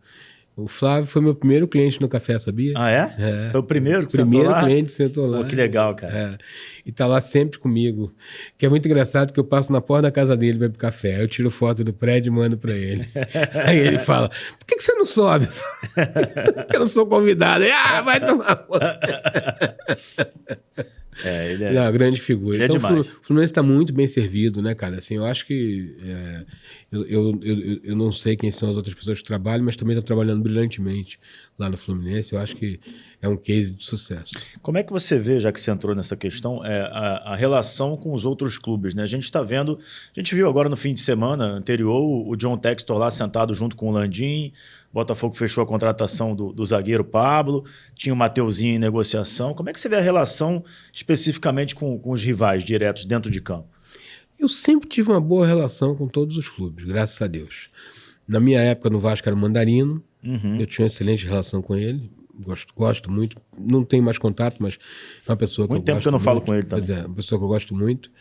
O Flávio foi meu primeiro cliente no café, sabia? Ah, é? Foi o primeiro que sentou lá? Cliente que sentou lá. Pô, que legal, cara. E tá lá sempre comigo. Que é muito engraçado que eu passo na porta da casa dele para ir pro café. Eu tiro foto do prédio e mando para ele. Aí ele fala, por que você não sobe? Porque eu não sou convidado. Vai tomar ele é... Não, grande figura. Ele então, demais. O Fluminense está muito bem servido, né, cara? Assim, eu acho que... Eu não sei quem são as outras pessoas que trabalham, mas também estão trabalhando brilhantemente lá no Fluminense. Eu acho que é um case de sucesso. Como é que você vê, já que você entrou nessa questão, a relação com os outros clubes, né? A gente está vendo... A gente viu agora no fim de semana anterior o John Textor lá sentado junto com o Landim. O Botafogo fechou a contratação do zagueiro Pablo, tinha o Mateuzinho em negociação. Como é que você vê a relação especificamente com os rivais diretos dentro de campo? Eu sempre tive uma boa relação com todos os clubes, graças a Deus. Na minha época no Vasco era o Mandarino, eu tinha uma excelente relação com ele, gosto muito, não tenho mais contato, mas é uma pessoa que eu gosto muito. Muito tempo que eu não falo com ele também. Pois é, uma pessoa que eu gosto muito.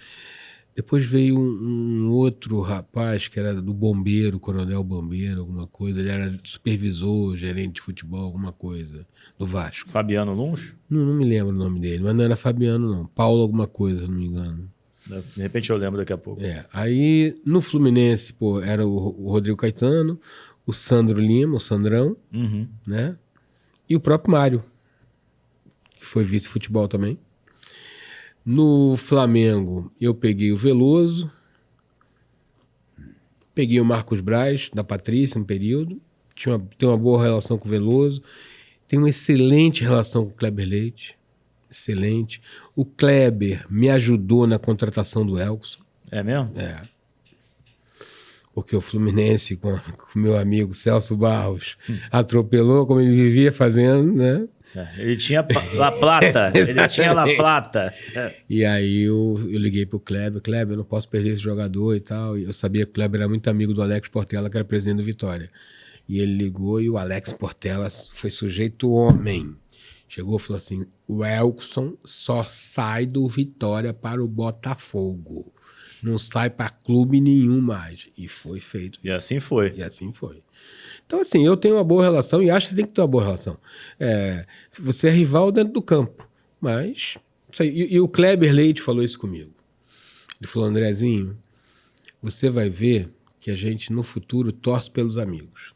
Depois veio um outro rapaz que era do Bombeiro, Coronel Bombeiro, alguma coisa. Ele era supervisor, gerente de futebol, alguma coisa, do Vasco. Fabiano Luns? Não me lembro o nome dele, mas não era Fabiano, não. Paulo alguma coisa, se não me engano. De repente eu lembro daqui a pouco. Aí no Fluminense, era o Rodrigo Caetano, o Sandro Lima, o Sandrão, né? E o próprio Mário, que foi vice-futebol também. No Flamengo, eu peguei o Veloso, peguei o Marcos Braz, da Patrícia, um período. Tenho uma boa relação com o Veloso. Tenho uma excelente relação com o Kleber Leite. Excelente. O Kleber me ajudou na contratação do Elkson. É mesmo? É. Porque o Fluminense, com meu amigo Celso Barros, atropelou, como ele vivia fazendo, né? Ele tinha La Plata. Ele tinha La Plata. E aí eu liguei pro Kleber. Kleber, eu não posso perder esse jogador e tal. E eu sabia que o Kleber era muito amigo do Alex Portela, que era presidente do Vitória. E ele ligou e o Alex Portela foi sujeito homem. Chegou e falou assim, o Elkson só sai do Vitória para o Botafogo. Não sai para clube nenhum mais. E foi feito. E assim foi. E assim foi. Então, assim, eu tenho uma boa relação e acho que você tem que ter uma boa relação. Você é rival dentro do campo. Mas... E o Kleber Leite falou isso comigo. Ele falou, Andrezinho, você vai ver que a gente, no futuro, torce pelos amigos.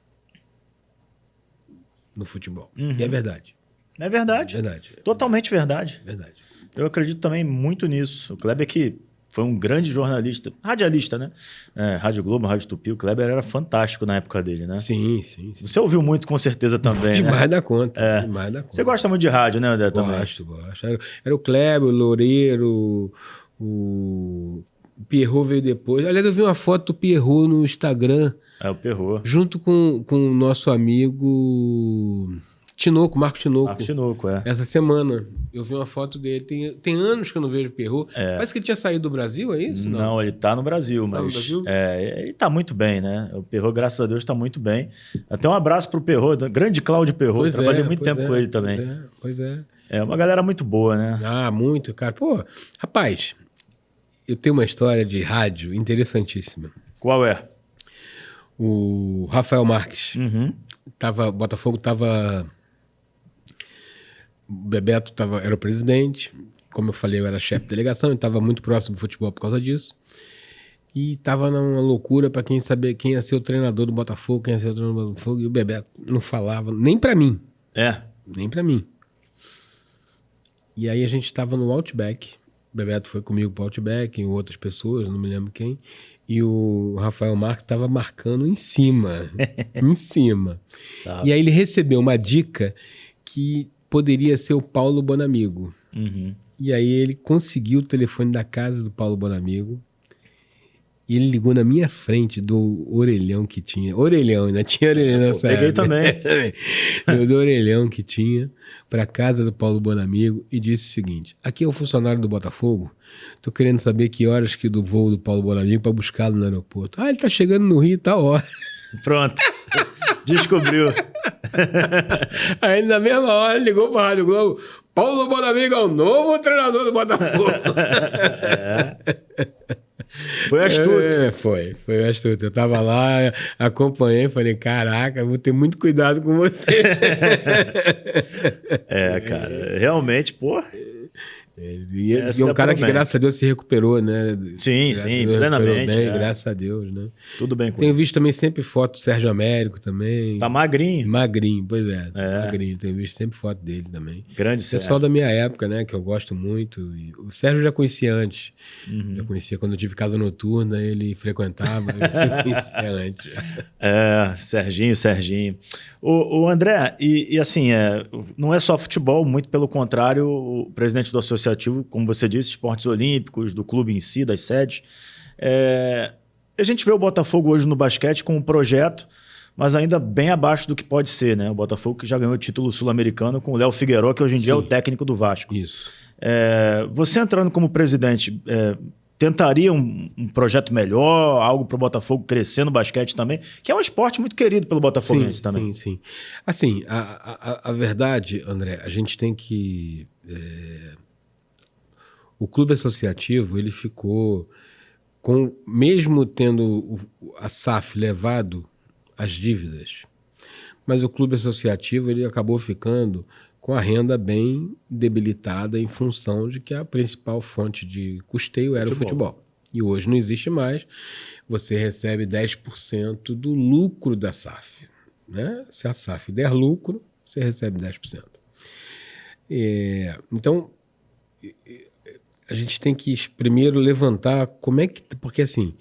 No futebol. Uhum. E é verdade. É verdade. Verdade. Totalmente verdade. Verdade. Eu acredito também muito nisso. O Kleber que foi um grande jornalista, radialista, né? Rádio Globo, Rádio Tupi. O Kleber era fantástico na época dele, né? Sim. Você ouviu muito, com certeza, também, Demais né? da conta. Demais da conta. Você gosta muito de rádio, né, André? Também? Gosto. Era o Kleber, o Loureiro, o Pierrot veio depois. Aliás, eu vi uma foto do Pierrot no Instagram. O Pierrot. Junto com o nosso amigo Tinoco, Marco Tinoco. Marco Tinoco, Essa semana. Eu vi uma foto dele. Tem anos que eu não vejo o Pierrot. Parece que ele tinha saído do Brasil, é isso? Não, ele tá no Brasil, mas... Tá no Brasil? Ele tá muito bem, né? O Pierrot, graças a Deus, tá muito bem. Até um abraço pro Pierrot, grande Cláudio Pierrot. Trabalhei muito tempo com ele também. Pois é. É uma galera muito boa, né? Ah, muito, cara. Pô, rapaz, eu tenho uma história de rádio interessantíssima. Qual é? O Rafael Marques. Uhum. Botafogo tava... O Bebeto era o presidente. Como eu falei, eu era chefe de delegação. Eu estava muito próximo do futebol por causa disso. E estava numa loucura para quem saber quem ia ser o treinador do Botafogo, quem ia ser o treinador do Botafogo. E o Bebeto não falava, nem para mim. Nem para mim. E aí a gente estava no Outback. O Bebeto foi comigo pro Outback, e outras pessoas, não me lembro quem. E o Rafael Marques estava marcando em cima. Em cima. Tá. E aí ele recebeu uma dica que poderia ser o Paulo Bonamigo. Uhum. E aí ele conseguiu o telefone da casa do Paulo Bonamigo. E ele ligou na minha frente do orelhão que tinha. Orelhão, ainda tinha orelhão nessa Peguei época. também. Do orelhão que tinha para casa do Paulo Bonamigo e disse o seguinte: aqui é o funcionário do Botafogo. Tô querendo saber que horas que do voo do Paulo Bonamigo para buscá-lo no aeroporto. Ele tá chegando no Rio, tá hora. Pronto. Descobriu. Aí na mesma hora ligou para a Rádio Globo. Paulo Bonamigo é o novo treinador do Botafogo. Foi astuto. Foi astuto. Eu tava lá, acompanhei e falei, caraca, vou ter muito cuidado com você. Cara, realmente, pô. E é um cara que, graças a Deus, se recuperou, né? Sim, plenamente. Bem, graças a Deus, né? Tudo bem com Tenho visto também sempre foto do Sérgio Américo também. Tá magrinho. Magrinho, pois é. Magrinho. Tenho visto sempre foto dele também. Grande pessoal da minha época, né? Que eu gosto muito. E o Sérgio eu já conhecia antes. Já conhecia quando eu tive casa noturna, ele frequentava. Eu conhecia antes. Serginho. O André, e assim, não é só futebol, muito pelo contrário, o presidente do associativo, como você disse, esportes olímpicos, do clube em si, das sedes. A gente vê o Botafogo hoje no basquete com um projeto, mas ainda bem abaixo do que pode ser, né? O Botafogo que já ganhou o título sul-americano com o Léo Figueiró, que hoje em dia é o técnico do Vasco. Isso. Você entrando como presidente, tentaria um projeto melhor, algo para o Botafogo crescer no basquete também, que é um esporte muito querido pelo Botafoguense também. Sim. Assim, a verdade, André, a gente tem que... O clube associativo, ele ficou mesmo tendo a SAF levado as dívidas, mas o clube associativo ele acabou ficando com a renda bem debilitada em função de que a principal fonte de custeio era o futebol. E hoje não existe mais. Você recebe 10% do lucro da SAF. Né? Se a SAF der lucro, você recebe 10%. Então, a gente tem que primeiro levantar como é que... Porque assim,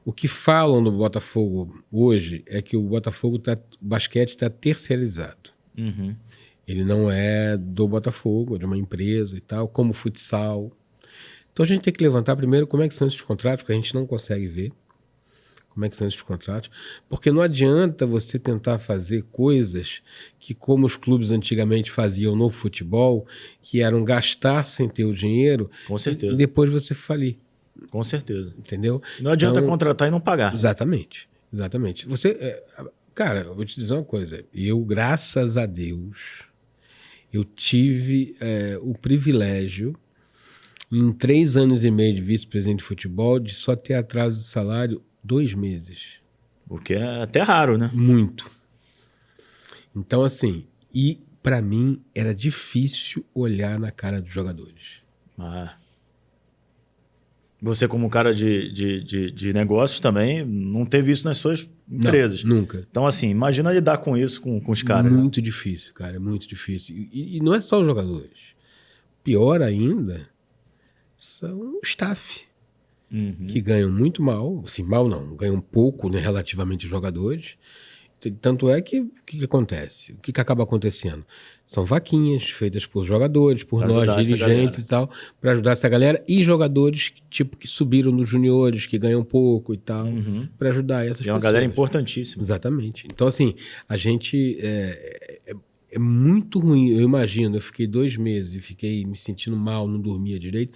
o que falam do Botafogo hoje é que o basquete está terceirizado. Uhum. Ele não é do Botafogo, é de uma empresa e tal, como o futsal. Então a gente tem que levantar primeiro como é que são esses contratos, porque a gente não consegue ver como é que são esses contratos, porque não adianta você tentar fazer coisas que, como os clubes antigamente faziam no futebol, que eram gastar sem ter o dinheiro, Com certeza. e depois você falir. Com certeza. Entendeu? Não adianta Então, contratar e não pagar. Exatamente. Cara, eu vou te dizer uma coisa. Eu, graças a Deus, eu tive o privilégio, em 3 anos e meio de vice-presidente de futebol, de só ter atraso de salário 2 meses. O que é até raro, né? Muito. Então, assim, e para mim era difícil olhar na cara dos jogadores. Você, como cara de negócios também, não teve isso nas suas empresas. Não, nunca. Então, assim, imagina lidar com isso com os caras. Muito difícil, cara, muito difícil. E não é só os jogadores. Pior ainda são o staff. Uhum. Que ganham muito mal, assim, mal não, ganham pouco, né, relativamente aos jogadores. Tanto é que o que acontece? O que acaba acontecendo? São vaquinhas feitas por jogadores, por Pra nós, ajudar essa dirigentes e tal, para ajudar essa galera, e jogadores tipo que subiram nos juniores, que ganham pouco e tal, para ajudar essas pessoas. É uma galera importantíssima. Exatamente. Então, assim, a gente é muito ruim. Eu imagino, eu fiquei 2 meses e fiquei me sentindo mal, não dormia direito.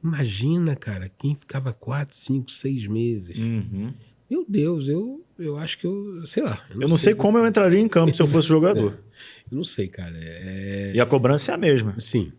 Imagina, cara, quem ficava 4, 5, 6 meses. Uhum. Meu Deus, eu acho que sei lá. Eu não sei como eu entraria em campo se eu fosse jogador. Eu não sei, cara. E a cobrança é a mesma. Sim.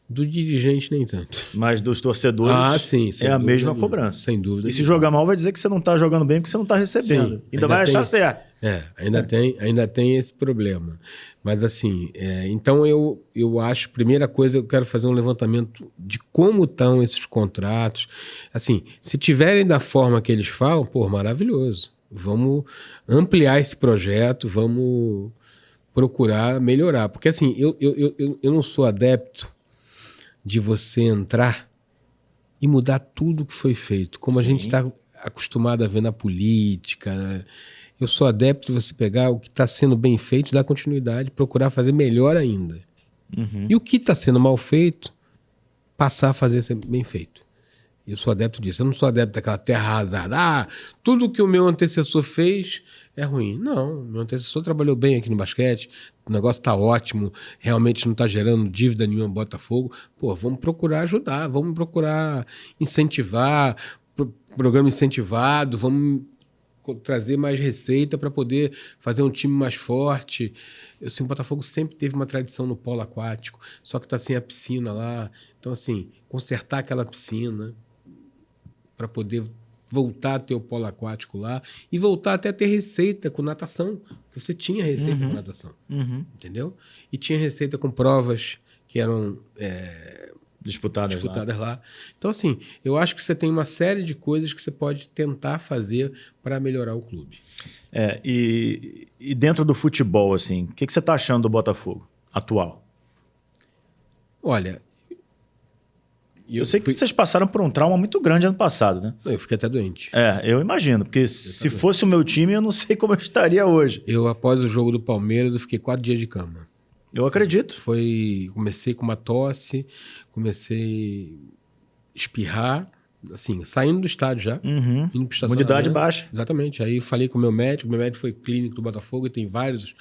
Do dirigente, nem tanto. Mas dos torcedores sim, é a mesma nenhuma. cobrança. Sem dúvida. E se jogar mal, vai dizer que você não tá jogando bem porque você não tá recebendo. Sim, ainda vai achar certo. Ainda tem esse problema. Mas assim, então eu acho, primeira coisa, eu quero fazer um levantamento de como estão esses contratos. Assim, se tiverem da forma que eles falam, pô, maravilhoso. Vamos ampliar esse projeto, vamos procurar melhorar. Porque assim, eu não sou adepto de você entrar e mudar tudo que foi feito, como a gente está acostumado a ver na política, né? Eu sou adepto de você pegar o que está sendo bem feito e dar continuidade, procurar fazer melhor ainda. Uhum. E o que está sendo mal feito, passar a fazer ser bem feito. Eu sou adepto disso. Eu não sou adepto daquela terra arrasada. Tudo que o meu antecessor fez é ruim. Não, meu antecessor trabalhou bem aqui no basquete, o negócio está ótimo, realmente não está gerando dívida nenhuma no Botafogo. Pô, vamos procurar ajudar, vamos procurar incentivar, programa incentivado, vamos trazer mais receita para poder fazer um time mais forte. Assim, o Botafogo sempre teve uma tradição no polo aquático, só que está sem a piscina lá. Então, assim, consertar aquela piscina para poder voltar a ter o polo aquático lá e voltar até a ter receita com natação. Você tinha receita com natação, entendeu? E tinha receita com provas que eram disputadas lá. Então, assim, eu acho que você tem uma série de coisas que você pode tentar fazer para melhorar o clube. E dentro do futebol, assim, o que você está achando do Botafogo atual? Olha, eu sei que vocês passaram por um trauma muito grande ano passado, né? Eu fiquei até doente. Eu imagino, porque se fosse o meu time, eu não sei como eu estaria hoje. Eu, após o jogo do Palmeiras, eu fiquei 4 dias de cama. Eu acredito. Comecei com uma tosse, comecei a espirrar, assim, saindo do estádio já, indo pro estacionamento. Imunidade baixa. Exatamente. Aí falei com o meu médico foi clínico do Botafogo e tem vários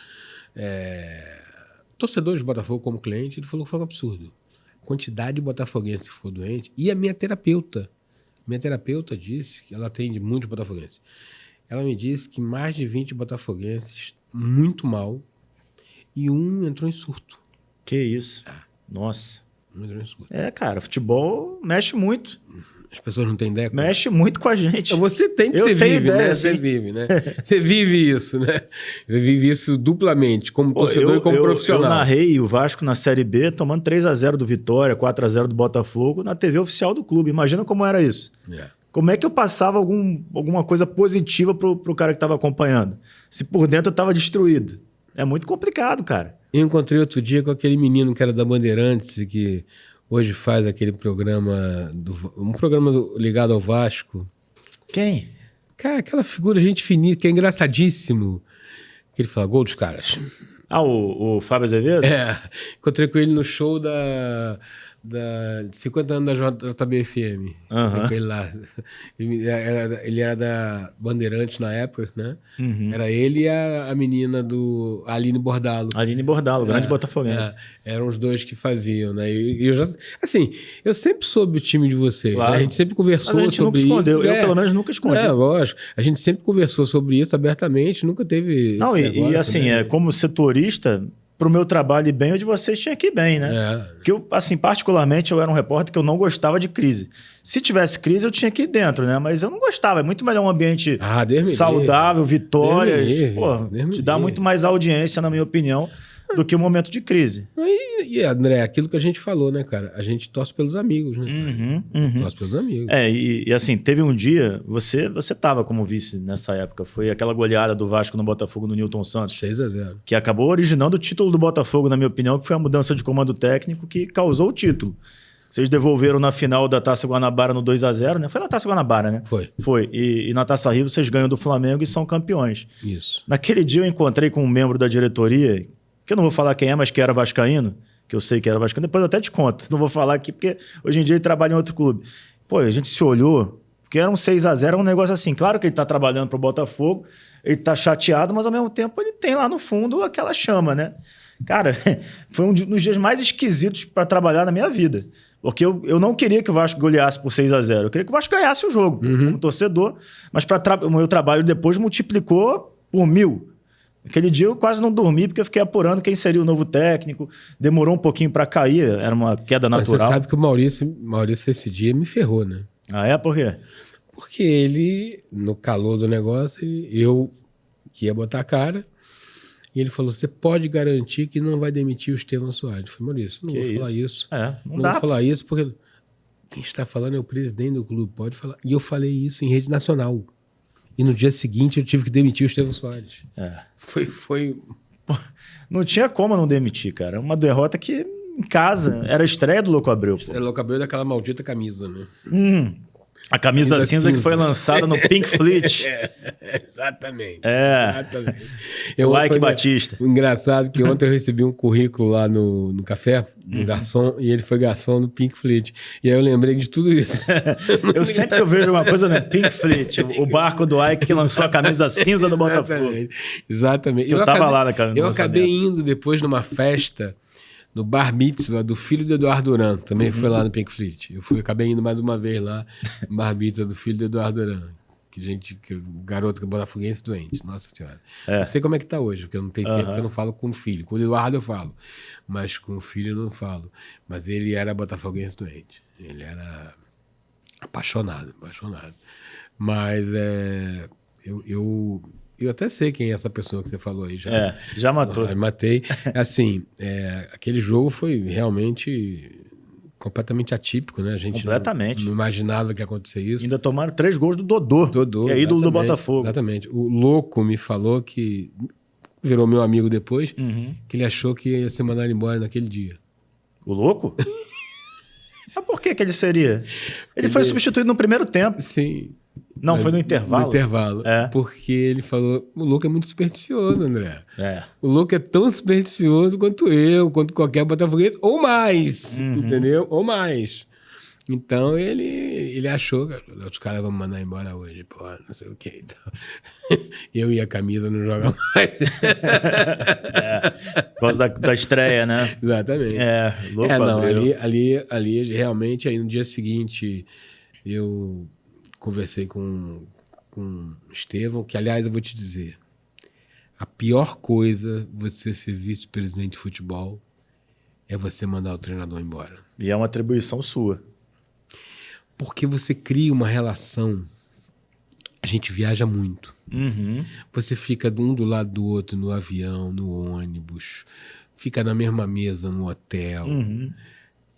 torcedores do Botafogo como cliente. Ele falou que foi um absurdo. A quantidade de botafoguenses que ficou doente. E a minha terapeuta disse, que ela atende muitos botafoguenses, ela me disse que mais de 20 botafoguenses muito mal e um entrou em surto. Que isso? Nossa. Um entrou em surto. Cara, futebol mexe muito. As pessoas não têm ideia. Mexe muito com a gente. Você tem, porque você vive, ideia, né? Você vive, né? Você vive isso, né? Você vive isso duplamente, como torcedor e como profissional. Eu narrei o Vasco na Série B, tomando 3-0 do Vitória, 4-0 do Botafogo, na TV oficial do clube. Imagina como era isso. Como é que eu passava alguma coisa positiva pro cara que estava acompanhando? Se por dentro eu estava destruído. É muito complicado, cara. Eu encontrei outro dia com aquele menino que era da Bandeirantes, que hoje faz aquele programa, um programa ligado ao Vasco. Quem? Cara, aquela figura, gente fininha, que é engraçadíssimo. Que ele fala, gol dos caras. Ah, o Fábio Azevedo? Encontrei com ele no show de 50 anos da JBFM. Aham. Com ele lá. Ele era da Bandeirantes na época, né? Era ele e a menina do Aline Bordalo. Aline Bordalo, grande botafoguense. Eram os dois que faziam, né? E eu já, assim, eu sempre soube o time de vocês. Claro. Né? A gente sempre conversou Mas a gente sobre nunca escondeu. isso. Eu, pelo menos, nunca escondi. Lógico. A gente sempre conversou sobre isso abertamente, nunca teve. Não, esse negócio, assim, né? como setorista, pro meu trabalho ir bem, o de vocês tinha que ir bem, né? Porque eu, assim, particularmente, eu era um repórter que eu não gostava de crise. Se tivesse crise, eu tinha que ir dentro, né? Mas eu não gostava. É muito melhor um ambiente saudável, vitórias. Te dá muito mais audiência, na minha opinião, do que um momento de crise. E, André, aquilo que a gente falou, né, cara? A gente torce pelos amigos, né? Torce pelos amigos. E assim, teve um dia, você tava como vice nessa época, foi aquela goleada do Vasco no Botafogo no Newton Santos. 6-0. Que acabou originando o título do Botafogo, na minha opinião, que foi a mudança de comando técnico que causou o título. Vocês devolveram na final da Taça Guanabara no 2-0, né? Foi na Taça Guanabara, né? Foi. E na Taça Rio vocês ganham do Flamengo e são campeões. Isso. Naquele dia eu encontrei com um membro da diretoria, que eu não vou falar quem é, mas que era vascaíno, que eu sei que era vascaíno, depois eu até te conto. Não vou falar aqui, porque hoje em dia ele trabalha em outro clube. Pô, a gente se olhou, porque era um 6-0, um negócio assim. Claro que ele tá trabalhando pro Botafogo, ele tá chateado, mas ao mesmo tempo ele tem lá no fundo aquela chama, né? Cara, foi um dos dias mais esquisitos para trabalhar na minha vida. Porque eu não queria que o Vasco goleasse por 6-0. Eu queria que o Vasco ganhasse o jogo, como torcedor. Mas o meu trabalho depois multiplicou por 1000. Aquele dia eu quase não dormi, porque eu fiquei apurando quem seria o novo técnico. Demorou um pouquinho para cair, era uma queda natural. Você sabe que o Maurício esse dia me ferrou, né? Ah, é? Por quê? Porque ele, no calor do negócio, eu que ia botar a cara, e ele falou, você pode garantir que não vai demitir o Estevão Soares? Eu falei, Maurício, não vou falar isso. Não vou falar isso, porque quem está falando é o presidente do clube, pode falar. E eu falei isso em rede nacional. E no dia seguinte eu tive que demitir o Estevão Soares. Foi... Não tinha como não demitir, cara. Uma derrota que, em casa, era a estreia do Louco Abreu. Era o Louco Abreu daquela maldita camisa, né? A camisa cinza que foi lançada no Pink Fleet. Exatamente. Exatamente. O Ike Batista. Engraçado que ontem eu recebi um currículo lá no café, um garçom, e ele foi garçom no Pink Fleet. E aí eu lembrei de tudo isso. Eu sempre que eu vejo alguma coisa no Pink Fleet, o barco do Ike que lançou a camisa cinza do Botafogo. Exatamente. Eu tava lá na camisa. Eu acabei indo depois numa festa no bar mitzvah do filho do Eduardo Duran, também foi lá no Pink Fleet. Acabei indo mais uma vez lá no bar mitzvah do filho do Eduardo Duran. Que o garoto que é botafoguense doente, nossa senhora. Não sei como é que tá hoje, porque eu não tenho tempo, porque eu não falo com o filho. Com o Eduardo eu falo, mas com o filho eu não falo. Mas ele era botafoguense doente. Ele era apaixonado. Mas eu até sei quem é essa pessoa que você falou aí. Já matou. Matei. Assim, aquele jogo foi realmente completamente atípico, né? A gente não imaginava que ia acontecer isso. Ainda tomaram 3 gols do Dodô, que é ídolo do Botafogo. Exatamente. O Louco me falou que virou meu amigo depois, que ele achou que ia ser mandado embora naquele dia. O Louco? Mas por que ele seria? Ele foi substituído no primeiro tempo. Sim. Não, foi no intervalo? No intervalo. Porque ele falou, o Louco é muito supersticioso, André. O Louco é tão supersticioso quanto eu, quanto qualquer botafoguense, ou mais, entendeu? Ou mais. Então ele achou que os caras vão me mandar embora hoje, pô, não sei o que. Então, eu e a camisa não joga mais. Por causa da estreia, né? Exatamente. Louco ali realmente, aí no dia seguinte eu conversei com o Estevão, que aliás eu vou te dizer, a pior coisa você ser vice-presidente de futebol é você mandar o treinador embora. E é uma atribuição sua. Porque você cria uma relação. A gente viaja muito. Você fica um do lado do outro no avião, no ônibus, fica na mesma mesa no hotel.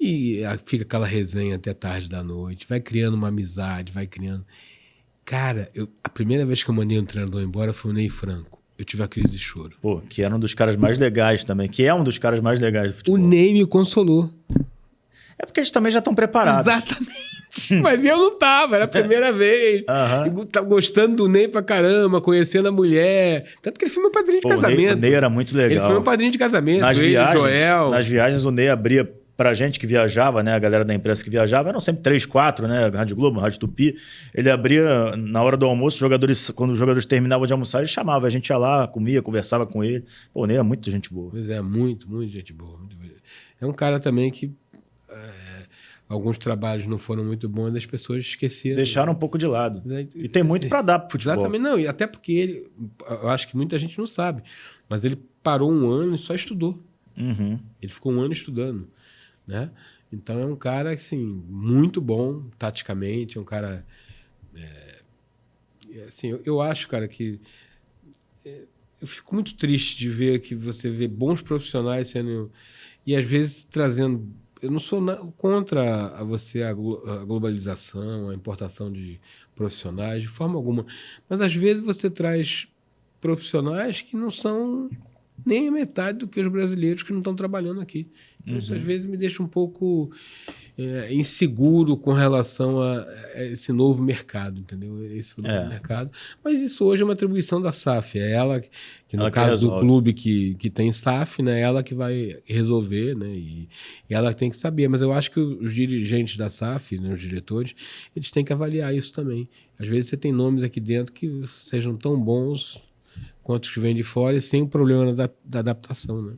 E fica aquela resenha até tarde da noite, vai criando uma amizade, vai criando... Cara, a primeira vez que eu mandei um treinador embora foi o Ney Franco. Eu tive a crise de choro. Pô, que era um dos caras mais legais também, que é um dos caras mais legais do futebol. O Ney me consolou. É porque eles também já estão preparados. Exatamente. Mas eu não tava, era a primeira vez. Aham. Tava gostando do Ney pra caramba, conhecendo a mulher. Tanto que ele foi meu padrinho de casamento. O Ney era muito legal. Ele foi meu padrinho de casamento, Nas ele, viagens, Joel. nas viagens, o Ney abria pra gente que viajava, né? A galera da imprensa que viajava, eram sempre 3, 4, né? Rádio Globo, Rádio Tupi. Ele abria na hora do almoço, quando os jogadores terminavam de almoçar, ele chamava. A gente ia lá, comia, conversava com ele. Pô, o Ney é muito gente boa. Pois é, muito gente boa. É um cara também que alguns trabalhos não foram muito bons, as pessoas esqueceram. Deixaram um pouco de lado. E tem muito pra dar pro futebol. Exatamente, não. E até porque eu acho que muita gente não sabe, mas ele parou um ano e só estudou. Uhum. Ele ficou um ano estudando, né? Então é um cara, assim, muito bom taticamente, é um cara... assim, eu acho, cara, que... eu fico muito triste de ver que você vê bons profissionais sendo... E às vezes trazendo... Eu não sou contra a globalização, a importação de profissionais, de forma alguma. Mas às vezes você traz profissionais que não são nem a metade do que os brasileiros que não estão trabalhando aqui. Então isso às vezes me deixa um pouco inseguro com relação a esse novo mercado, entendeu? Esse novo mercado. Mas isso hoje é uma atribuição da SAF. É ela que no caso do clube que tem SAF, né, ela que vai resolver, né, e ela tem que saber. Mas eu acho que os dirigentes da SAF, né, os diretores, eles têm que avaliar isso também. Às vezes você tem nomes aqui dentro que sejam tão bons quanto os que vêm de fora e sem o problema da adaptação, né?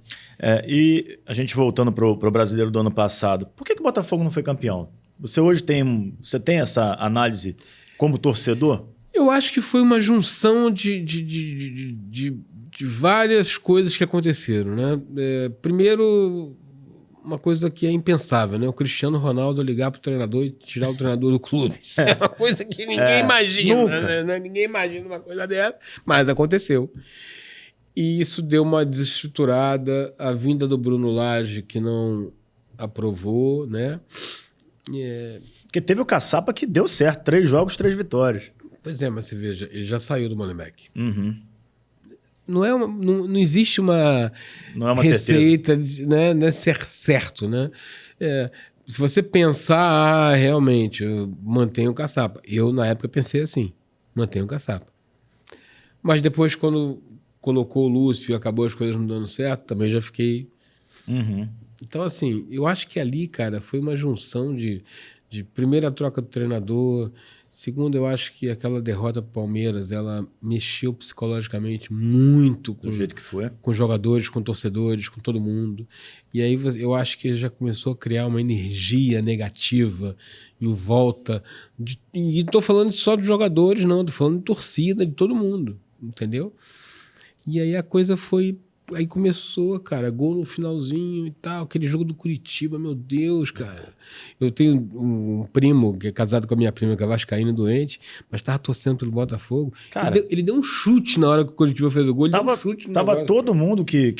E a gente voltando pro brasileiro do ano passado, por que o Botafogo não foi campeão? Você hoje tem essa análise como torcedor? Eu acho que foi uma junção de várias coisas que aconteceram, né? Primeiro, uma coisa que é impensável, né? O Cristiano Ronaldo ligar pro treinador e tirar o treinador do clube. Isso é uma coisa que ninguém imagina, né? Ninguém imagina uma coisa dessa, mas aconteceu. E isso deu uma desestruturada, a vinda do Bruno Lage, que não aprovou, né? Porque teve o Caçapa que deu certo, 3 jogos, 3 vitórias. Pois é, mas você veja, ele já saiu do Molenbeek. Uhum. Não existe uma receita, né? Não é certo, né? Se você pensar, realmente, mantenha o Caçapa. Eu, na época, pensei assim, mantenha o Caçapa. Mas depois, quando colocou o Lúcio e acabou as coisas não dando certo, também já fiquei... Uhum. Então, assim, eu acho que ali, cara, foi uma junção de primeira troca do treinador. Segundo, eu acho que aquela derrota pro Palmeiras, ela mexeu psicologicamente muito do jeito que foi, com jogadores, com torcedores, com todo mundo. E aí eu acho que já começou a criar uma energia negativa em volta. E estou falando só dos jogadores, não, estou falando de torcida, de todo mundo, entendeu? E aí a coisa foi... Aí começou, cara, gol no finalzinho e tal, aquele jogo do Curitiba, meu Deus, cara. Eu tenho um primo que é casado com a minha prima, que é vascaíno, doente, mas tava torcendo pelo Botafogo. Cara, ele deu um chute na hora que o Curitiba fez o gol, ele deu um chute no Tava todo mundo que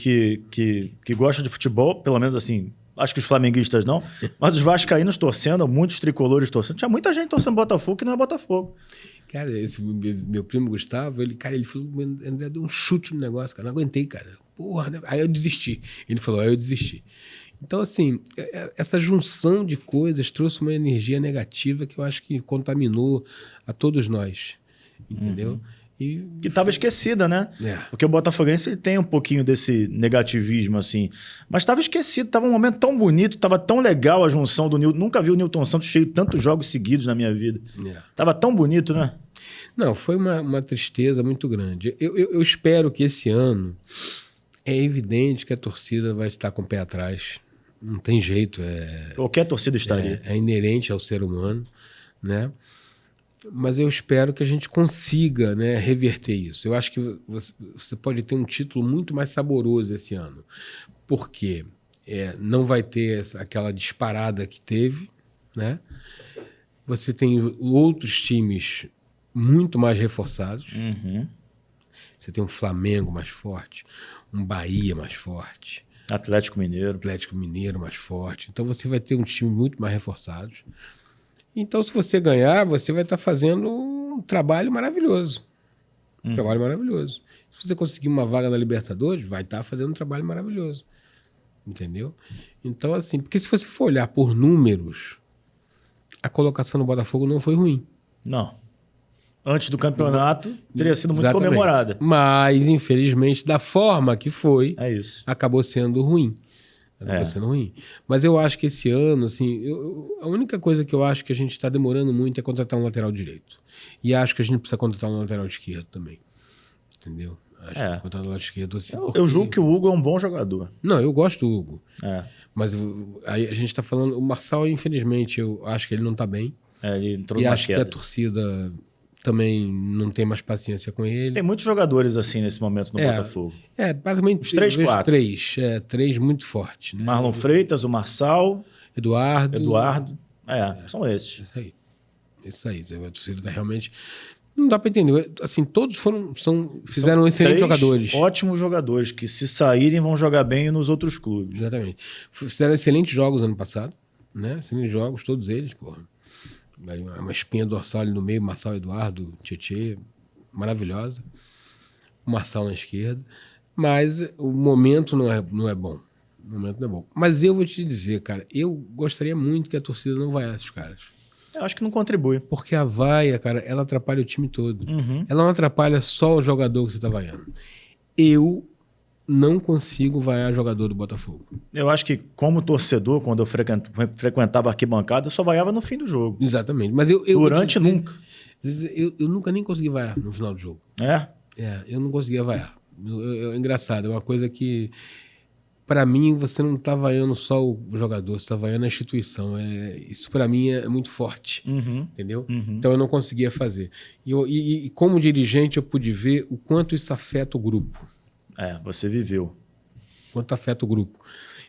gosta de futebol, pelo menos assim, acho que os flamenguistas não, mas os vascaínos torcendo, muitos tricolores torcendo. Tinha muita gente torcendo Botafogo que não é Botafogo. Cara, esse meu primo Gustavo, ele falou, André, deu um chute no negócio, cara, não aguentei, cara. Porra, né? Aí eu desisti. Ele falou, aí eu desisti. Então, assim, essa junção de coisas trouxe uma energia negativa que eu acho que contaminou a todos nós, entendeu? Que estava esquecida, né? Porque o botafoguense ele tem um pouquinho desse negativismo, assim. Mas estava esquecido, estava um momento tão bonito, estava tão legal a junção do Nilton. Nunca vi o Nilton Santos cheio de tantos jogos seguidos na minha vida. Tava tão bonito, né? Não, foi uma tristeza muito grande. Eu espero que esse ano... É evidente que a torcida vai estar com o pé atrás. Não tem jeito. Qualquer torcida estaria. É inerente ao ser humano, né? Mas eu espero que a gente consiga, né, reverter isso. Eu acho que você pode ter um título muito mais saboroso esse ano. Porque não vai ter aquela disparada que teve, né? Você tem outros times muito mais reforçados. Você tem um Flamengo mais forte, um Bahia mais forte. Atlético Mineiro mais forte. Então você vai ter um time muito mais reforçados. Então, se você ganhar, você vai estar fazendo um trabalho maravilhoso. Trabalho maravilhoso. Se você conseguir uma vaga na Libertadores, vai estar fazendo um trabalho maravilhoso. Entendeu? Então, assim, porque se você for olhar por números, a colocação do Botafogo não foi ruim. Não. Antes do campeonato, teria sido muito Exatamente. comemorada. Mas, infelizmente, da forma que foi, É isso. acabou sendo ruim. Acabou sendo ruim. Mas eu acho que esse ano, assim, a única coisa que eu acho que a gente está demorando muito é contratar um lateral direito. E acho que a gente precisa contratar um lateral esquerdo também. Entendeu? Acho que contratar um lateral esquerdo assim. Eu julgo que o Hugo é um bom jogador. Não, eu gosto do Hugo. Mas aí a gente está falando. O Marçal, infelizmente, eu acho que ele não está bem. Ele entrou e numa acho queda. que a torcida também não tem mais paciência com ele. Tem muitos jogadores assim nesse momento no Botafogo. Basicamente os 3, 4. Três muito fortes. Né? Marlon Freitas, o Marçal, Eduardo. São esses. Isso aí. A torcida tá realmente... Não dá para entender. Assim, todos fizeram excelentes jogadores. Ótimos jogadores que, se saírem, vão jogar bem nos outros clubes. Exatamente. Fizeram excelentes jogos ano passado. Né? Excelentes jogos, todos eles, porra. Uma espinha dorsal ali no meio, Marçal, Eduardo, Tietê, maravilhosa. O Marçal na esquerda. Mas o momento não é bom. O momento não é bom. Mas eu vou te dizer, cara, eu gostaria muito que a torcida não vaiasse os caras. Eu acho que não contribui. Porque a vaia, cara, ela atrapalha o time todo. Uhum. Ela não atrapalha só o jogador que você tá vaiando. Eu não consigo vaiar jogador do Botafogo. Eu acho que, como torcedor, quando eu frequentava a arquibancada, eu só vaiava no fim do jogo. Exatamente. Mas Durante, nunca. Eu nunca nem consegui vaiar no final do jogo. Eu não conseguia vaiar. É engraçado, é uma coisa que, para mim, você não tá vaiando só o jogador, você tá vaiando a instituição. Isso, para mim, é muito forte. Entendeu? Então, eu não conseguia fazer. E como dirigente, eu pude ver o quanto isso afeta o grupo. Você viveu. Quanto afeta o grupo.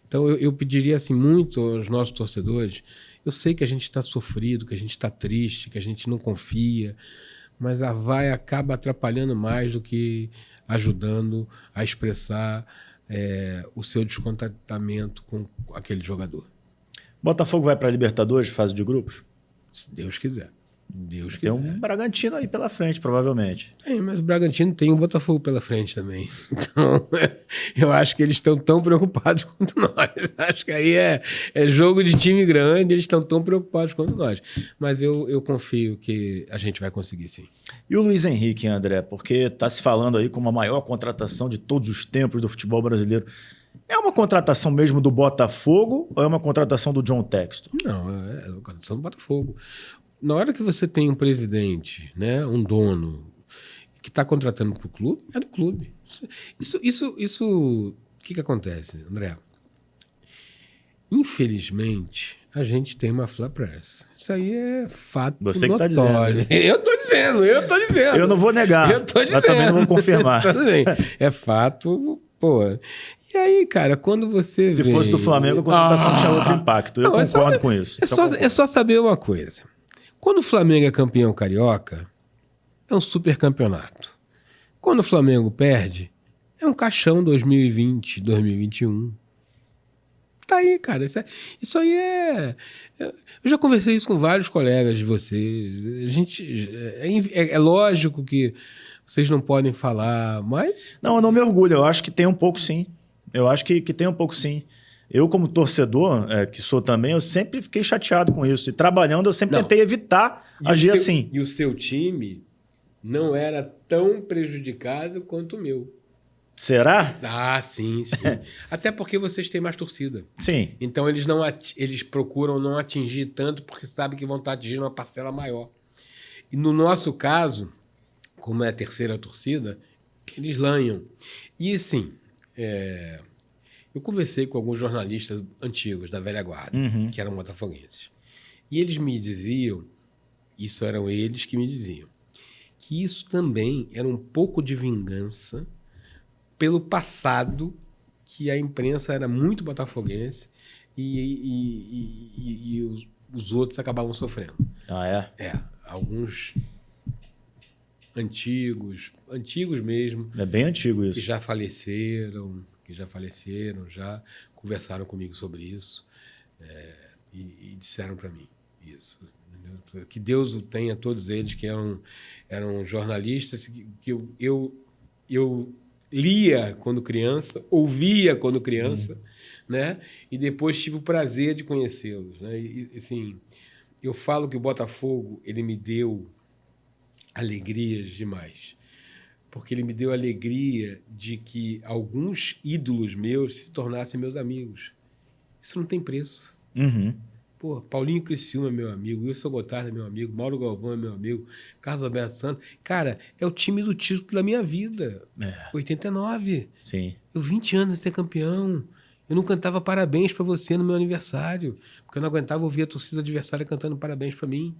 Então, eu pediria assim, muito aos nossos torcedores. Eu sei que a gente está sofrido, que a gente está triste, que a gente não confia, mas a vaia acaba atrapalhando mais do que ajudando a expressar o seu descontentamento com aquele jogador. Botafogo vai para a Libertadores, fase de grupos? Se Deus quiser. Tem um Bragantino aí pela frente, provavelmente. Mas o Bragantino tem o Botafogo pela frente também. Então, eu acho que eles estão tão preocupados quanto nós. Acho que aí é jogo de time grande, eles estão tão preocupados quanto nós. Mas eu confio que a gente vai conseguir, sim. E o Luiz Henrique, André? Porque está se falando aí como a maior contratação de todos os tempos do futebol brasileiro. É uma contratação mesmo do Botafogo ou é uma contratação do John Textor? Não, é uma contratação do Botafogo. Na hora que você tem um presidente, né, um dono, que está contratando para o clube, é do clube. O que acontece, André? Infelizmente, a gente tem uma fla press. Isso aí é fato Você notório. Que está dizendo. Eu tô dizendo. Eu não vou negar, mas também não vou confirmar. Tudo bem. É fato, pô. E aí, cara, quando você Se fosse do Flamengo, a contratação tinha outro impacto. Eu concordo com isso. É só saber uma coisa. Quando o Flamengo é campeão carioca, é um super campeonato. Quando o Flamengo perde, é um caixão 2020, 2021. Tá aí, cara. Isso aí é... Eu já conversei isso com vários colegas de vocês. É lógico que vocês não podem falar, mas... Não, eu não me orgulho. Eu acho que tem um pouco, sim. Eu acho que tem um pouco, sim. Eu, como torcedor, que sou também, eu sempre fiquei chateado com isso. E trabalhando, eu sempre tentei evitar agir assim. E o seu time não era tão prejudicado quanto o meu. Será? Ah, sim. Até porque vocês têm mais torcida. Sim. Então, eles procuram não atingir tanto porque sabem que vão estar atingindo uma parcela maior. E no nosso caso, como é a terceira torcida, eles lanham. E, assim... Eu conversei com alguns jornalistas antigos da velha guarda, que eram botafoguenses. E eles me diziam, isso eram eles que me diziam, que isso também era um pouco de vingança pelo passado, que a imprensa era muito botafoguense e os outros acabavam sofrendo. Ah, é? Alguns antigos mesmo. É bem antigo isso. Que já faleceram, já conversaram comigo sobre isso e disseram para mim isso. Entendeu? Que Deus o tenha, todos eles que eram jornalistas, que eu lia quando criança, ouvia quando criança, né? E depois tive o prazer de conhecê-los, né? E, assim, eu falo que o Botafogo, ele me deu alegrias demais. Porque ele me deu a alegria de que alguns ídolos meus se tornassem meus amigos. Isso não tem preço. Uhum. Pô, Paulinho Criciúma é meu amigo, Wilson Gotardo é meu amigo, Mauro Galvão é meu amigo, Carlos Alberto Santos. Cara, é o time do título da minha vida. 89. Sim. Eu 20 anos de ser campeão. Eu não cantava parabéns pra você no meu aniversário, porque eu não aguentava ouvir a torcida adversária cantando parabéns pra mim.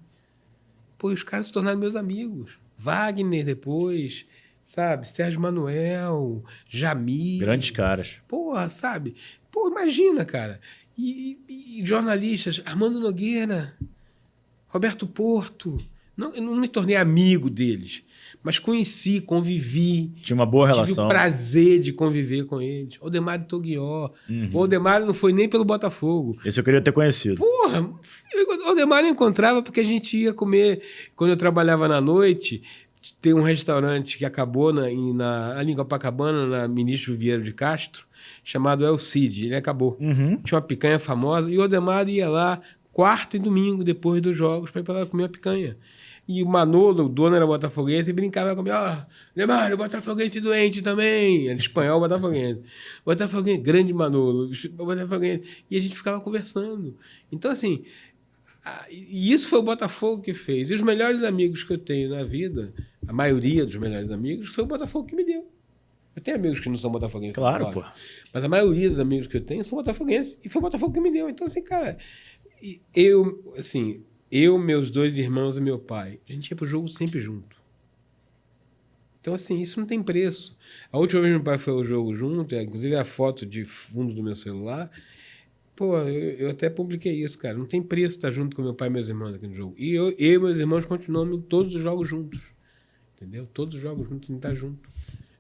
Pô, e os caras se tornaram meus amigos. Wagner depois, sabe? Sérgio Manuel, Jamil. Grandes caras. Porra, sabe? Pô, imagina, cara. E jornalistas, Armando Nogueira, Roberto Porto. Não, eu não me tornei amigo deles, mas conheci, convivi. Tinha uma boa relação. Tive o prazer de conviver com eles. Odemário Toguió. O Odemário não foi nem pelo Botafogo. Esse eu queria ter conhecido. Porra, o Odemário eu encontrava porque a gente ia comer. Quando eu trabalhava na noite, tem um restaurante que acabou ali em Copacabana, na Ministro Vieira de Castro, chamado El Cid. Ele acabou. Tinha uma picanha famosa e o Odemário ia lá quarta e domingo, depois dos jogos, para ir para lá comer a picanha. E o Manolo, o dono era botafoguense, e brincava comigo, Odemário, botafoguense doente também. Era espanhol, botafoguense. Botafoguense, grande Manolo, botafoguense. E a gente ficava conversando. Então, assim, e isso foi o Botafogo que fez. E os melhores amigos que eu tenho na vida, a maioria dos melhores amigos, foi o Botafogo que me deu. Eu tenho amigos que não são botafoguenses. Claro, pô. Mas a maioria dos amigos que eu tenho são botafoguenses. E foi o Botafogo que me deu. Então, assim, cara, eu, meus dois irmãos e meu pai, a gente ia pro jogo sempre junto. Então, assim, isso não tem preço. A última vez que meu pai foi ao jogo junto, inclusive a foto de fundo do meu celular, pô, eu até publiquei isso, cara. Não tem preço estar junto com meu pai e meus irmãos aqui no jogo. E eu e meus irmãos continuamos em todos os jogos juntos. Entendeu? Todos os jogos juntos, a gente tá junto.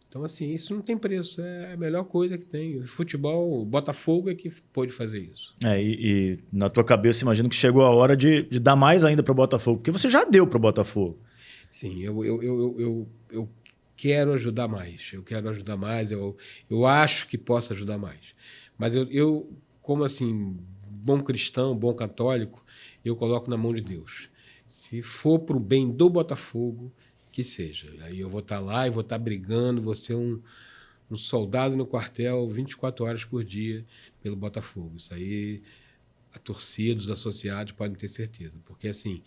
Então, assim, isso não tem preço. É a melhor coisa que tem. O futebol, o Botafogo é que pôde fazer isso. E na tua cabeça, imagino que chegou a hora de dar mais ainda para o Botafogo, porque você já deu para o Botafogo. Sim, eu quero ajudar mais. Eu quero ajudar mais. Eu acho que posso ajudar mais. Mas eu, como assim, bom cristão, bom católico, eu coloco na mão de Deus. Se for para o bem do Botafogo, que seja. Aí eu vou estar lá e vou estar brigando, vou ser um soldado no quartel 24 horas por dia pelo Botafogo. Isso aí a torcida, os associados podem ter certeza. Porque assim,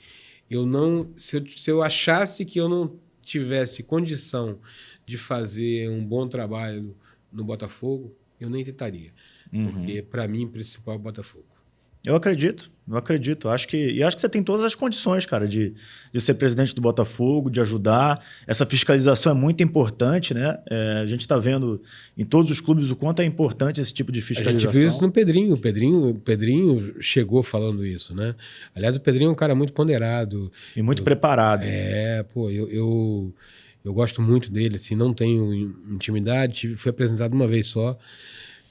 se eu achasse que eu não tivesse condição de fazer um bom trabalho no Botafogo, eu nem tentaria. Porque para mim o principal é o Botafogo. Eu acredito. Acho que você tem todas as condições, cara, de ser presidente do Botafogo, de ajudar. Essa fiscalização é muito importante, né? A gente está vendo em todos os clubes o quanto é importante esse tipo de fiscalização. A gente viu isso no Pedrinho. O Pedrinho chegou falando isso, né? Aliás, o Pedrinho é um cara muito ponderado. E muito preparado. Eu gosto muito dele, assim, não tenho intimidade. Fui apresentado uma vez só,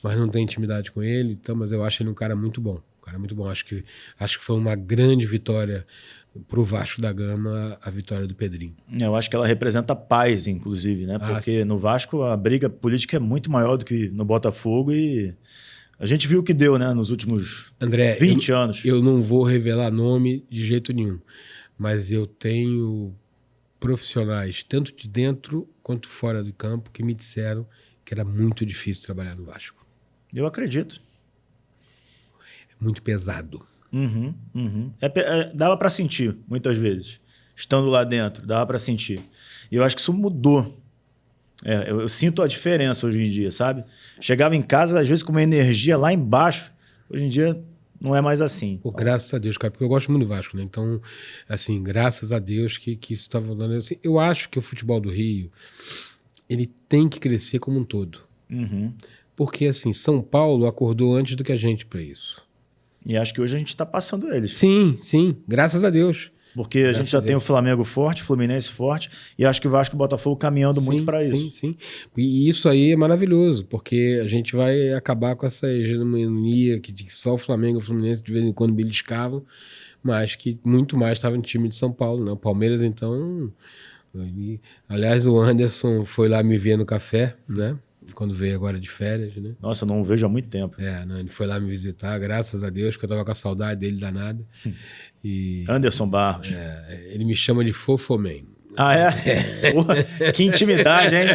mas não tenho intimidade com ele. Então, mas eu acho ele um cara muito bom. Muito bom. Acho que foi uma grande vitória para o Vasco da Gama, a vitória do Pedrinho. Eu acho que ela representa paz, inclusive, né? Porque no Vasco a briga política é muito maior do que no Botafogo e a gente viu o que deu, né? Nos últimos 20 anos. Eu não vou revelar nome de jeito nenhum, mas eu tenho profissionais, tanto de dentro quanto fora do campo, que me disseram que era muito difícil trabalhar no Vasco. Eu acredito. Muito pesado. Dava para sentir, muitas vezes. Estando lá dentro, dava para sentir. E eu acho que isso mudou. Eu sinto a diferença hoje em dia, sabe? Chegava em casa, às vezes, com uma energia lá embaixo. Hoje em dia, não é mais assim. Pô, graças a Deus, cara, porque eu gosto muito do Vasco, né? Então, assim, graças a Deus que isso está falando. Assim, eu acho que o futebol do Rio, ele tem que crescer como um todo. Porque, assim, São Paulo acordou antes do que a gente para isso. E acho que hoje a gente está passando eles. Sim, graças a Deus. Porque a gente já tem o Flamengo forte, o Fluminense forte, e acho que o Vasco e o Botafogo caminhando muito para isso. Sim. E isso aí é maravilhoso, porque a gente vai acabar com essa hegemonia que só o Flamengo e o Fluminense de vez em quando beliscavam, mas que muito mais estava no time de São Paulo, né? O Palmeiras, então, Aliás, o Anderson foi lá me ver no café, né? Quando veio agora de férias, né? Nossa, eu não o vejo há muito tempo. Não, ele foi lá me visitar, graças a Deus, que eu tava com a saudade dele danada. E, Anderson Barros. ele me chama de Fofoman. Ah, é? Porra, que intimidade, hein?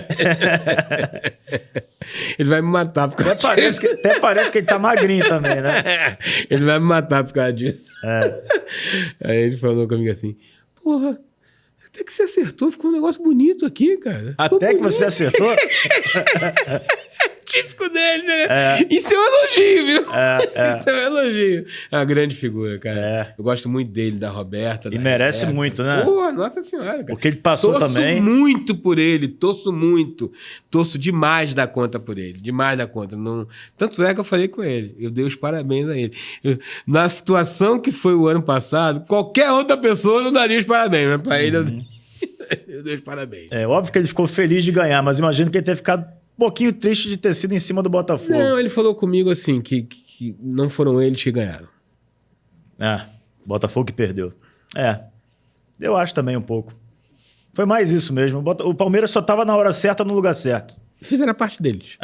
Ele vai me matar por causa disso. Até parece que ele tá magrinho também, né? Ele vai me matar por causa disso. Aí ele falou comigo assim, porra, até que você acertou, ficou um negócio bonito aqui, cara. Até que você acertou? Típico dele, né? Isso é um elogio, viu? Isso é um elogio. É uma grande figura, cara. Eu gosto muito dele, da Roberta. E merece muito, né? Pô, nossa senhora, cara. Porque ele passou também. Torço muito por ele, torço muito. Torço demais da conta por ele, demais da conta. Não... Tanto é que eu falei com ele. Eu dei os parabéns a ele. Na situação que foi o ano passado, qualquer outra pessoa não daria os parabéns, mas pra ele eu dei os parabéns. É óbvio que ele ficou feliz de ganhar, mas imagino que ele tenha ficado um pouquinho triste de ter sido em cima do Botafogo. Não, ele falou comigo assim, que não foram eles que ganharam. Botafogo que perdeu. Eu acho também um pouco. Foi mais isso mesmo. O Palmeiras só estava na hora certa, no lugar certo. Fizeram a parte deles.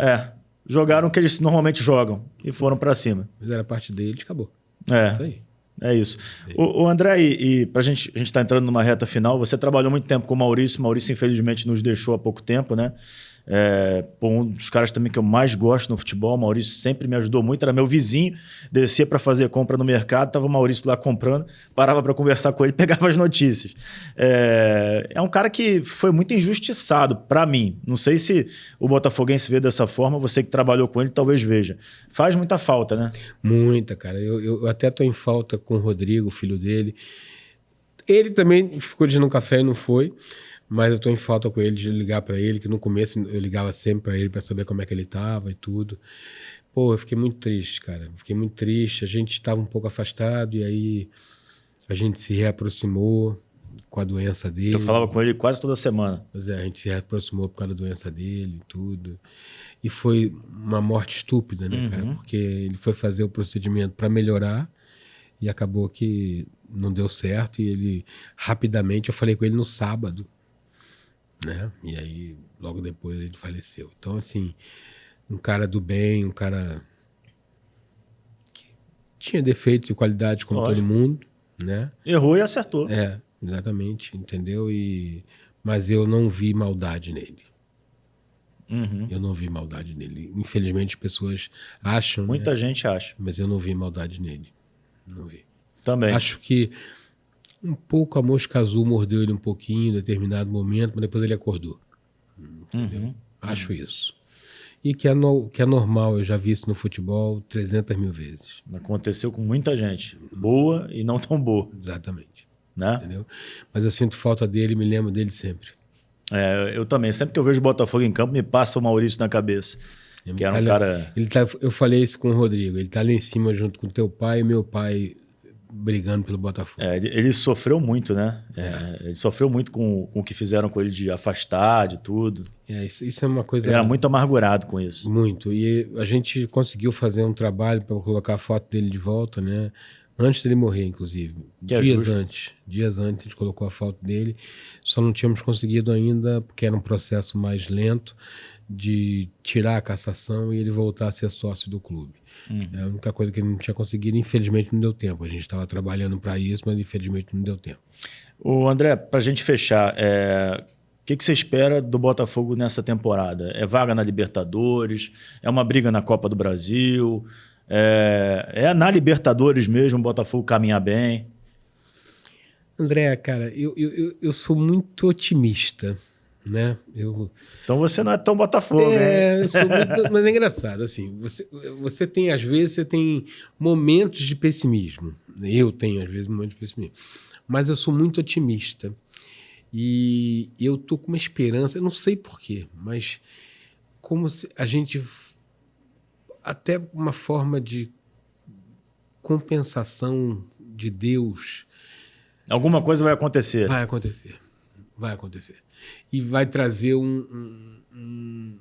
Jogaram o que eles normalmente jogam e foram para cima. Fizeram a parte deles, acabou. Isso aí. É isso. O André, e pra gente, a gente tá entrando numa reta final, você trabalhou muito tempo com o Maurício. Maurício, infelizmente, nos deixou há pouco tempo, né? Um dos caras também que eu mais gosto no futebol. O Maurício sempre me ajudou muito, era meu vizinho, descia para fazer compra no mercado, tava o Maurício lá comprando, parava para conversar com ele, pegava as notícias. É um cara que foi muito injustiçado para mim. Não sei se o botafoguense vê dessa forma, você que trabalhou com ele talvez veja. Faz muita falta, né? Muita, cara. Eu até tô em falta com o Rodrigo, filho dele. Ele também ficou de ir no café e não foi. Mas eu tô em falta com ele de ligar para ele, que no começo eu ligava sempre para ele para saber como é que ele tava e tudo. Pô, eu fiquei muito triste, cara. Fiquei muito triste. A gente estava um pouco afastado e aí a gente se reaproximou com a doença dele. Eu falava com ele quase toda semana. Pois é, a gente se reaproximou por causa da doença dele e tudo. E foi uma morte estúpida, né, cara? Porque ele foi fazer o procedimento para melhorar e acabou que não deu certo. E ele, rapidamente, eu falei com ele no sábado. Né? E aí, logo depois, ele faleceu. Então, assim, um cara do bem, um cara que tinha defeitos e qualidades como todo mundo, né? Errou e acertou. Exatamente, entendeu? Mas eu não vi maldade nele. Eu não vi maldade nele. Infelizmente, as pessoas acham, Muita gente acha. Mas eu não vi maldade nele. Não vi. Também. Acho que um pouco a mosca azul mordeu ele um pouquinho em determinado momento, mas depois ele acordou. Entendeu? Acho isso. E que é normal, eu já vi isso no futebol 300 mil vezes. Aconteceu com muita gente. Boa e não tão boa. Exatamente. Né? Entendeu? Mas eu sinto falta dele, me lembro dele sempre. Eu também. Sempre que eu vejo o Botafogo em campo, me passa o Maurício na cabeça. Que era um cara... Eu falei isso com o Rodrigo. Ele tá lá em cima junto com teu pai e meu pai brigando pelo Botafogo. Ele sofreu muito, né? Ele sofreu muito com o que fizeram com ele de afastar, de tudo. Isso é uma coisa... Ele era muito amargurado com isso. Muito. E a gente conseguiu fazer um trabalho para colocar a foto dele de volta, né? Antes dele morrer, inclusive. Dias antes a gente colocou a foto dele. Só não tínhamos conseguido ainda, porque era um processo mais lento, de tirar a cassação e ele voltar a ser sócio do clube. É a única coisa que ele não tinha conseguido, infelizmente não deu tempo. A gente estava trabalhando para isso, mas infelizmente não deu tempo. O André, para a gente fechar, o que você espera do Botafogo nessa temporada? É vaga na Libertadores? É uma briga na Copa do Brasil? É na Libertadores mesmo o Botafogo caminhar bem? André, cara, eu sou muito otimista. Né? Então você não é tão Botafogo, né? Eu sou muito, mas é engraçado, assim, você tem, às vezes, você tem momentos de pessimismo. Eu tenho, às vezes, momentos de pessimismo. Mas eu sou muito otimista. E eu tô com uma esperança, eu não sei porquê, mas como se a gente... Até uma forma de compensação de Deus. Alguma coisa vai acontecer. Vai acontecer. Vai acontecer. E vai trazer uma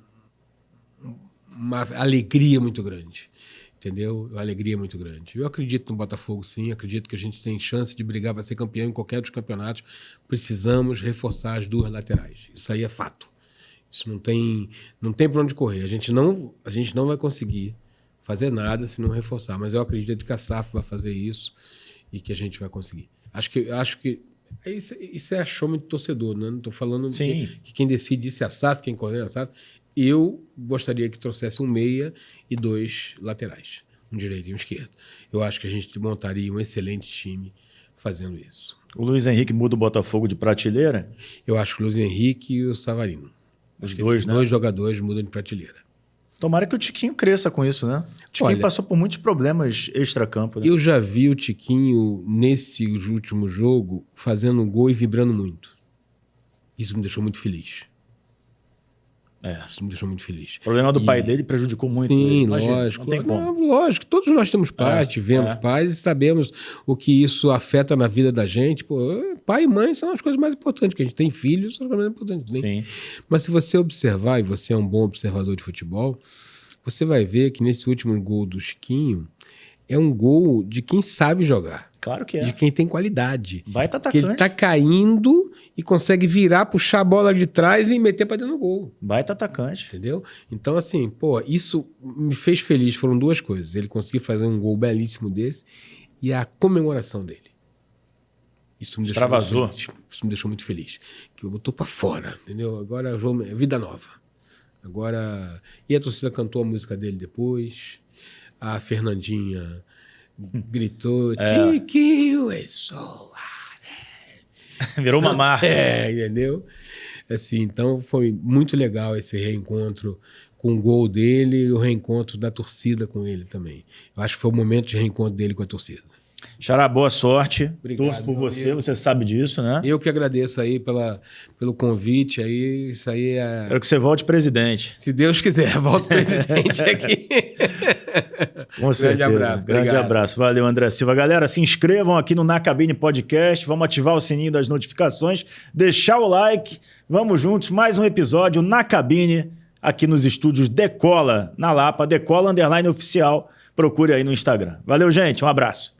alegria muito grande. Entendeu? Uma alegria muito grande. Eu acredito no Botafogo, sim. Acredito que a gente tem chance de brigar para ser campeão em qualquer dos campeonatos. Precisamos reforçar as duas laterais. Isso aí é fato. Isso não tem para onde correr. A gente não vai conseguir fazer nada se não reforçar. Mas eu acredito que a SAF vai fazer isso e que a gente vai conseguir. Acho que isso é achômetro de torcedor, né? Não estou falando que quem decide isso é a SAF, quem coordena a SAF. Eu gostaria que trouxesse um meia e 2 laterais, um direito e um esquerdo. Eu acho que a gente montaria um excelente time fazendo isso. O Luiz Henrique muda o Botafogo de prateleira? Eu acho que o Luiz Henrique e o Savarino. Os dois, né? 2 jogadores mudam de prateleira. Tomara que o Tiquinho cresça com isso, né? O Tiquinho passou por muitos problemas extracampo. Né? Eu já vi o Tiquinho, nesse último jogo, fazendo um gol e vibrando muito. Isso me deixou muito feliz. Isso me deixou muito feliz. O problema do pai dele prejudicou muito. Sim, ele. Lógico. Não tem como. Lógico, todos nós temos pais, tivemos pais e sabemos o que isso afeta na vida da gente. Pô, pai e mãe são as coisas mais importantes, que a gente tem filhos, são as coisas mais importantes. Sim. Mas se você observar, e você é um bom observador de futebol, você vai ver que nesse último gol do Chiquinho é um gol de quem sabe jogar. Claro que é. De quem tem qualidade. Baita atacante. Que ele tá caindo e consegue virar, puxar a bola de trás e meter para dentro do gol. Baita atacante. Entendeu? Então, assim, isso me fez feliz. Foram 2 coisas. Ele conseguiu fazer um gol belíssimo desse e a comemoração dele. Isso me extravasou. Isso me deixou muito feliz. Que eu botou para fora, entendeu? Agora é vida nova. Agora... E a torcida cantou a música dele depois. A Fernandinha... gritou, Tiquinho é só. Virou uma marca. Entendeu? Assim, então foi muito legal esse reencontro com o gol dele e o reencontro da torcida com ele também. Eu acho que foi o momento de reencontro dele com a torcida. Xará, boa sorte. Obrigado, torço por você, você sabe disso, né? Eu que agradeço aí pelo convite. Aí, isso aí é... Quero que você volte presidente. Se Deus quiser, volto presidente aqui. Com certeza. Grande abraço. Grande abraço. Valeu, André Silva. Galera, se inscrevam aqui no Na Cabine Podcast. Vamos ativar o sininho das notificações. Deixar o like. Vamos juntos. Mais um episódio Na Cabine, aqui nos estúdios Decola, na Lapa. Decola _ oficial. Procure aí no Instagram. Valeu, gente. Um abraço.